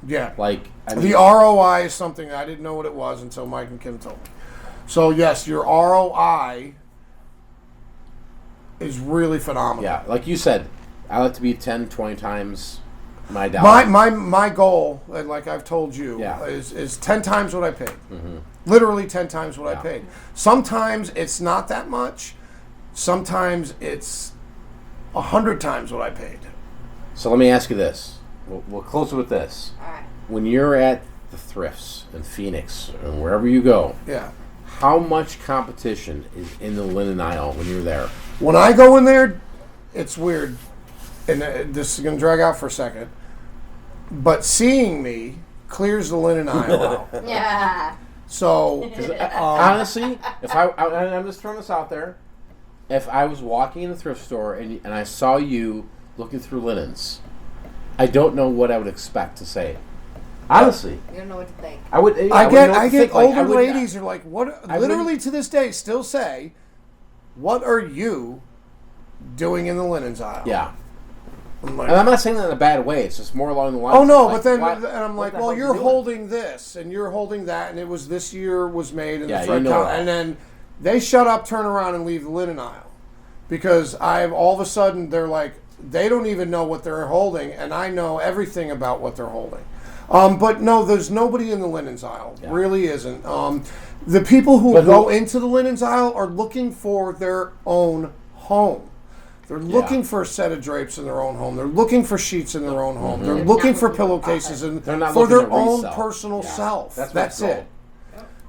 Speaker 3: Yeah.
Speaker 1: Like, I mean,
Speaker 3: The ROI is something I didn't know what it was until Mike and Kim told me. So yes, your ROI is really phenomenal.
Speaker 1: yeah, like you said, I like to be 10, 20 times my dollar.
Speaker 3: My goal, and like I've told you,
Speaker 1: Yeah.
Speaker 3: is 10 times what I paid. Literally 10 times what I
Speaker 1: Yeah.
Speaker 3: paid. Sometimes it's not that much. Sometimes it's 100 times what I paid.
Speaker 1: So let me ask you this. We'll close with this.
Speaker 2: All right.
Speaker 1: When you're at the thrifts in Phoenix and wherever you go,
Speaker 3: Yeah.
Speaker 1: how much competition is in the linen aisle when you're there?
Speaker 3: When I go in there, it's weird, and this is going to drag out for a second, but seeing me clears the linen aisle out.
Speaker 4: Yeah.
Speaker 3: So,
Speaker 1: Honestly, I'm just throwing this out there. If I was walking in the thrift store and I saw you looking through linens, I don't know what I would expect to say. Honestly,
Speaker 2: You don't know what to think.
Speaker 1: I would.
Speaker 3: I get
Speaker 1: think,
Speaker 3: older
Speaker 1: I would-
Speaker 3: ladies are like, what?
Speaker 1: I
Speaker 3: Literally to this day, still say, "What are you doing in the linens aisle?"
Speaker 1: Yeah,
Speaker 3: I'm like,
Speaker 1: and I'm not saying that in a bad way. It's just more along the lines.
Speaker 3: oh no,
Speaker 1: of, like,
Speaker 3: but then
Speaker 1: why-
Speaker 3: and I'm
Speaker 1: what
Speaker 3: like,
Speaker 1: the
Speaker 3: well,
Speaker 1: hell
Speaker 3: you're
Speaker 1: you doing?
Speaker 3: holding this and you're holding that, and it was this year was made in
Speaker 1: Yeah,
Speaker 3: the front
Speaker 1: you know
Speaker 3: counter,
Speaker 1: that.
Speaker 3: and then they shut up, turn around, and leave the linen aisle because I've all of a sudden they're like they don't even know what they're holding, and I know everything about what they're holding. But no, there's nobody in the linens aisle.
Speaker 1: Yeah.
Speaker 3: Really isn't. The people who
Speaker 1: But who-
Speaker 3: go into the linens aisle are looking for their own home. They're looking for a set of drapes in their own home. They're looking for sheets in their own home. They're looking
Speaker 4: not
Speaker 3: for
Speaker 4: looking for
Speaker 3: pillowcases and
Speaker 1: They're not
Speaker 3: for
Speaker 1: looking
Speaker 3: their
Speaker 1: to
Speaker 3: own
Speaker 1: resell.
Speaker 3: personal
Speaker 1: Yeah.
Speaker 3: self.
Speaker 1: That's
Speaker 3: That's
Speaker 1: what's
Speaker 3: it.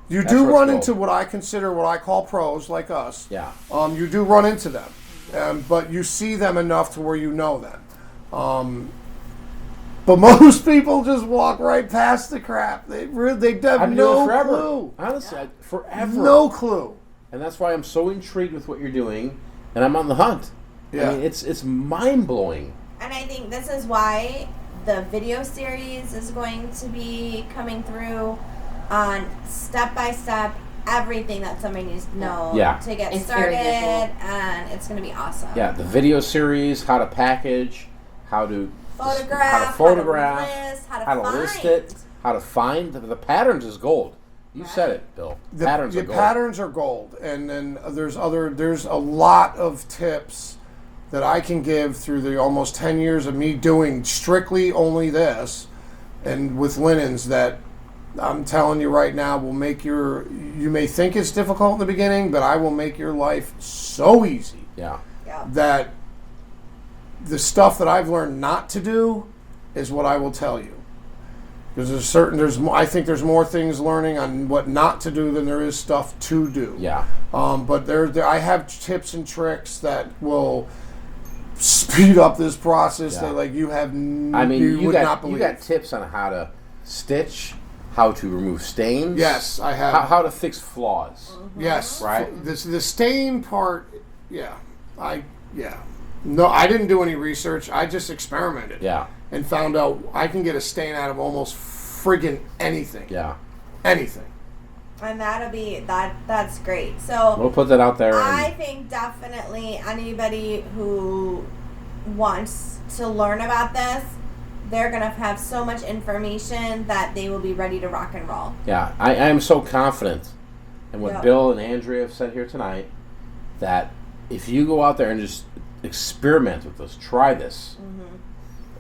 Speaker 3: You
Speaker 1: That's
Speaker 3: do
Speaker 1: what's
Speaker 3: run
Speaker 1: gold.
Speaker 3: into what I consider what I call pros like us.
Speaker 1: Yeah.
Speaker 3: You do run into them, but you see them enough to where you know them. But most people just walk right past the crap. They have
Speaker 1: I've been doing it
Speaker 3: no
Speaker 1: forever.
Speaker 3: clue.
Speaker 1: Honestly, forever.
Speaker 3: No clue.
Speaker 1: And that's why I'm so intrigued with what you're doing, and I'm on the hunt.
Speaker 3: Yeah.
Speaker 1: I mean, it's mind blowing.
Speaker 2: And I think this is why the video series is going to be coming through on step by step everything that somebody needs to know
Speaker 1: Yeah.
Speaker 2: to get
Speaker 4: It's very
Speaker 2: started,
Speaker 4: visual.
Speaker 2: and it's going to be awesome.
Speaker 1: Yeah, the video series, how to package, how to
Speaker 2: Photograph,
Speaker 1: how to list it, how to find the patterns is gold. You said it, Bill. Patterns are gold.
Speaker 3: Patterns are gold, and then there's a lot of tips that I can give through the almost 10 years of me doing strictly only this, and with linens that I'm telling you right now will make you may think it's difficult in the beginning, but I will make your life so easy
Speaker 1: Yeah.
Speaker 2: Yeah.
Speaker 3: that the stuff that I've learned not to do is what I will tell you. Because I think there's more things learning on what not to do than there is stuff to do.
Speaker 1: Yeah.
Speaker 3: But I have tips and tricks that will speed up this process
Speaker 1: Yeah.
Speaker 3: that like you have.
Speaker 1: I mean,
Speaker 3: you would not
Speaker 1: you
Speaker 3: believe.
Speaker 1: got tips on how to stitch, how to remove stains.
Speaker 3: Yes, I have.
Speaker 1: How to fix flaws.
Speaker 3: Yes,
Speaker 1: Right.
Speaker 3: The stain part. Yeah, No, I didn't do any research. I just experimented.
Speaker 1: Yeah.
Speaker 3: And found out I can get a stain out of almost friggin' anything.
Speaker 1: Yeah.
Speaker 3: Anything.
Speaker 2: And that'll be that's great. So
Speaker 1: We'll put that out there.
Speaker 2: I think definitely anybody who wants to learn about this, they're going to have so much information that they will be ready to rock and roll.
Speaker 1: Yeah, I am so confident in what
Speaker 2: Yeah.
Speaker 1: Bill and Andrea have said here tonight that if you go out there and just experiment with this, try this,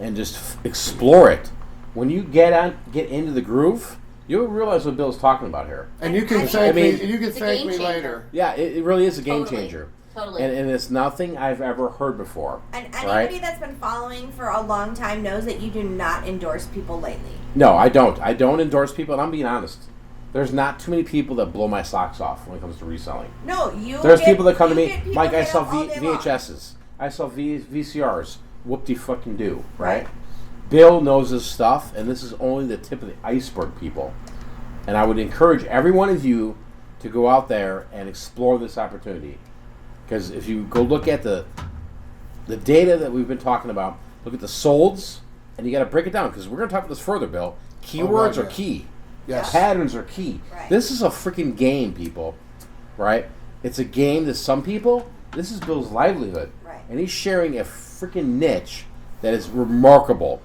Speaker 1: and just explore it, when you get into the groove, you'll realize what Bill's talking about here.
Speaker 3: And you can
Speaker 2: I
Speaker 3: thank
Speaker 1: mean,
Speaker 3: me. You can
Speaker 4: it's a
Speaker 3: thank
Speaker 4: game
Speaker 3: me
Speaker 4: changer.
Speaker 3: later.
Speaker 1: Yeah, it really is a game
Speaker 4: Totally.
Speaker 1: changer.
Speaker 4: Totally.
Speaker 1: And it's nothing I've ever heard before.
Speaker 2: And
Speaker 1: right?
Speaker 2: anybody that's been following for a long time knows that you do not endorse people lately.
Speaker 1: No, I don't. I don't endorse people, and I'm being honest. There's not too many people that blow my socks off when it comes to reselling.
Speaker 2: No, you.
Speaker 1: There's
Speaker 2: get-
Speaker 1: people that come to
Speaker 2: you
Speaker 1: me,
Speaker 2: get people
Speaker 1: Mike, I
Speaker 2: hit
Speaker 1: sell
Speaker 2: up all day long.
Speaker 1: VHSs. I sell VCRs. Whoop-de-fucking-do, right?
Speaker 2: Right.
Speaker 1: Bill knows his stuff, and this is only the tip of the iceberg, people. And I would encourage every one of you to go out there and explore this opportunity. Because if you go look at the data that we've been talking about, look at the solds, and you got to break it down, because we're going to talk about this further, Bill. Keywords are key.
Speaker 3: Yes.
Speaker 1: Patterns are key.
Speaker 2: Right.
Speaker 1: This is a freaking game, people. Right? It's a game to some people. This is Bill's livelihood.
Speaker 2: Right.
Speaker 1: And he's sharing a freaking niche that is remarkable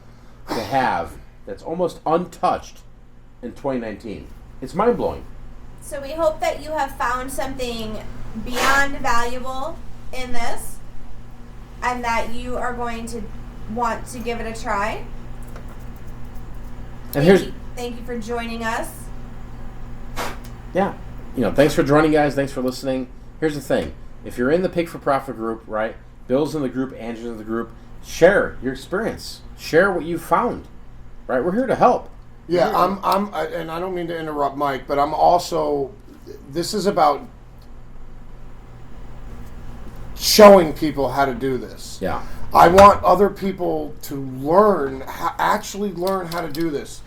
Speaker 1: to have, that's almost untouched in 2019. It's mind-blowing.
Speaker 2: So we hope that you have found something beyond valuable in this, and that you are going to want to give it a try.
Speaker 1: And
Speaker 2: Thank you for joining us.
Speaker 1: yeah, thanks for joining, guys. Thanks for listening. Here's the thing. If you're in the Pick for Profit group, right, Bill's in the group, Andrew's in the group, share your experience. Share what you found, right? We're here to help.
Speaker 3: Yeah, and I don't mean to interrupt Mike, but I'm also, this is about showing people how to do this.
Speaker 1: Yeah.
Speaker 3: I want other people to actually learn how to do this,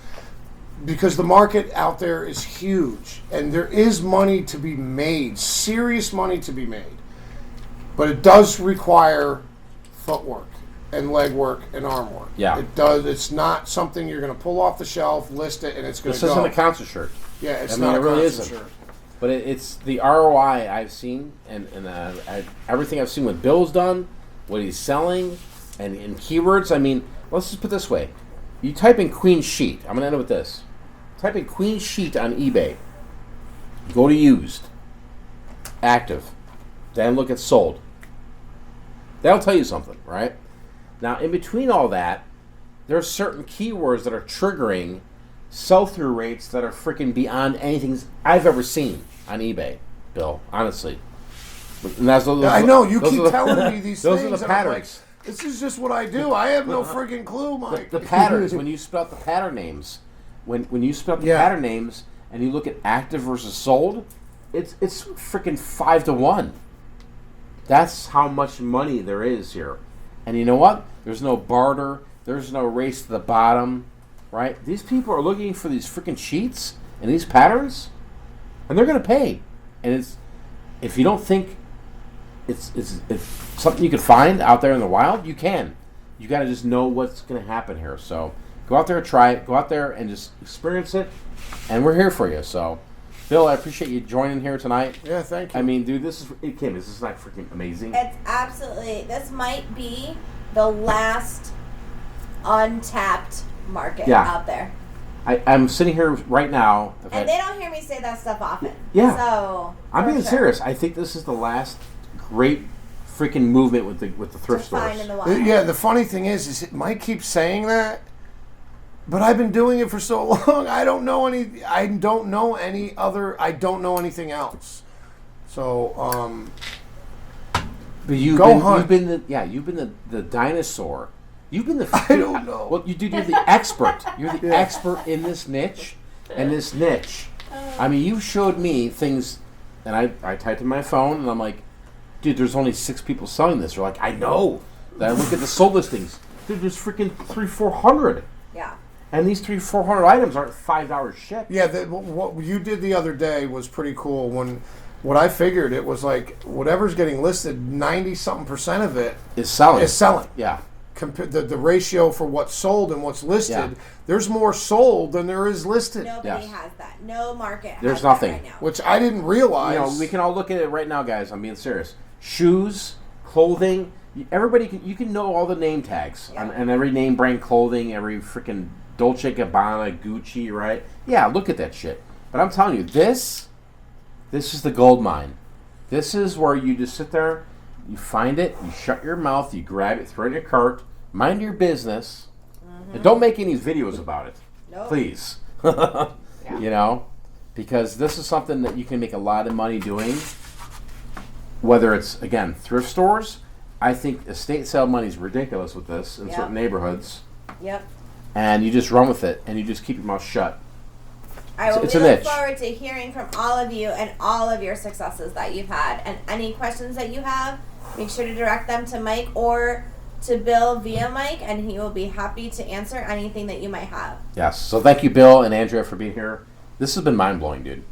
Speaker 3: because the market out there is huge, and there is money to be made, serious money to be made, but it does require footwork and leg work and arm work.
Speaker 1: Yeah.
Speaker 3: It does. It's not something you're going to pull off the shelf, list it, and it's going to
Speaker 1: This
Speaker 3: go.
Speaker 1: isn't a concert shirt.
Speaker 3: Yeah, it's
Speaker 1: I mean,
Speaker 3: not
Speaker 1: it
Speaker 3: a
Speaker 1: really
Speaker 3: concert
Speaker 1: isn't.
Speaker 3: shirt.
Speaker 1: But it's the ROI I've seen, and everything I've seen what Bill's done, what he's selling, and in keywords. I mean, let's just put it this way. You type in Queen Sheet. I'm going to end it with this. Type in Queen Sheet on eBay. Go to used. Active. Then look at sold. That'll tell you something, right? Now, in between all that, there are certain keywords that are triggering sell-through rates that are freaking beyond anything I've ever seen on eBay, Bill, honestly. And
Speaker 3: I know, you keep telling me these
Speaker 1: those
Speaker 3: things.
Speaker 1: are the
Speaker 3: and I'm like,
Speaker 1: patterns.
Speaker 3: this is just what I do. I have no freaking clue, Mike.
Speaker 1: The patterns, when you spell out the pattern names, when you spell out the pattern names and you look at active versus sold, it's freaking 5 to 1. That's how much money there is here. And you know what? There's no barter. There's no race to the bottom, right? These people are looking for these freaking sheets and these patterns, and they're going to pay. And it's, if you don't think it's something you can find out there in the wild, you can. You got to just know what's going to happen here. So go out there and try it. Go out there and just experience it, and we're here for you. So, Bill, I appreciate you joining here tonight.
Speaker 3: Yeah, thank you.
Speaker 1: I mean, dude, this is not freaking amazing.
Speaker 2: It's absolutely, this might be the last untapped market out there.
Speaker 1: I'm sitting here right now.
Speaker 2: And they don't hear me say that stuff often.
Speaker 1: Yeah.
Speaker 2: So
Speaker 1: I'm being serious. I think this is the last great freaking movement with the thrift stores.
Speaker 2: Find in the wild.
Speaker 3: Yeah, the funny thing is Mike keeps saying that, but I've been doing it for so long. I don't know anything else. So,
Speaker 1: but you've been the dinosaur. You've been the.
Speaker 3: I don't know.
Speaker 1: Well, you're the expert. You're the expert in this niche, I mean, you showed me things, and I typed in my phone, and I'm like, dude, there's only 6 people selling this. You're like, I know. Then I look at the sold listings. Dude, there's freaking 300-400.
Speaker 2: Yeah.
Speaker 1: And these 300-400 items aren't $5 shipped.
Speaker 3: Yeah, what you did the other day was pretty cool. What I figured, it was like whatever's getting listed, 90-something% of it
Speaker 1: is selling.
Speaker 3: Yeah. The ratio for what's sold and what's listed, there's more sold than there is listed.
Speaker 2: Nobody has that. No market
Speaker 1: There's
Speaker 2: has
Speaker 1: nothing.
Speaker 2: that right now.
Speaker 3: Which I didn't realize.
Speaker 1: We can all look at it right now, guys. I'm being serious. Shoes, clothing. You can know all the name tags on every name brand clothing, every freaking Dolce & Gabbana, Gucci, right? Yeah, look at that shit. But I'm telling you, this is the gold mine. This is where you just sit there, you find it, you shut your mouth, you grab it, throw it in your cart, mind your business, and don't make any videos about it.
Speaker 2: Nope.
Speaker 1: Please. Because this is something that you can make a lot of money doing. Whether it's, again, thrift stores. I think estate sale money is ridiculous with this in certain neighborhoods.
Speaker 2: Yep.
Speaker 1: And you just run with it, and you just keep your mouth shut.
Speaker 2: We
Speaker 1: it's a
Speaker 2: look
Speaker 1: niche.
Speaker 2: forward to hearing from all of you and all of your successes that you've had. And any questions that you have, make sure to direct them to Mike or to Bill via Mike, and he will be happy to answer anything that you might have.
Speaker 1: Yes. So thank you, Bill and Andrea, for being here. This has been mind-blowing, dude.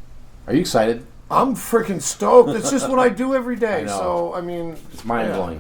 Speaker 1: Are you excited?
Speaker 3: I'm freaking stoked. It's just what I do every day.
Speaker 1: I know.
Speaker 3: So, I mean...
Speaker 1: It's mind-blowing.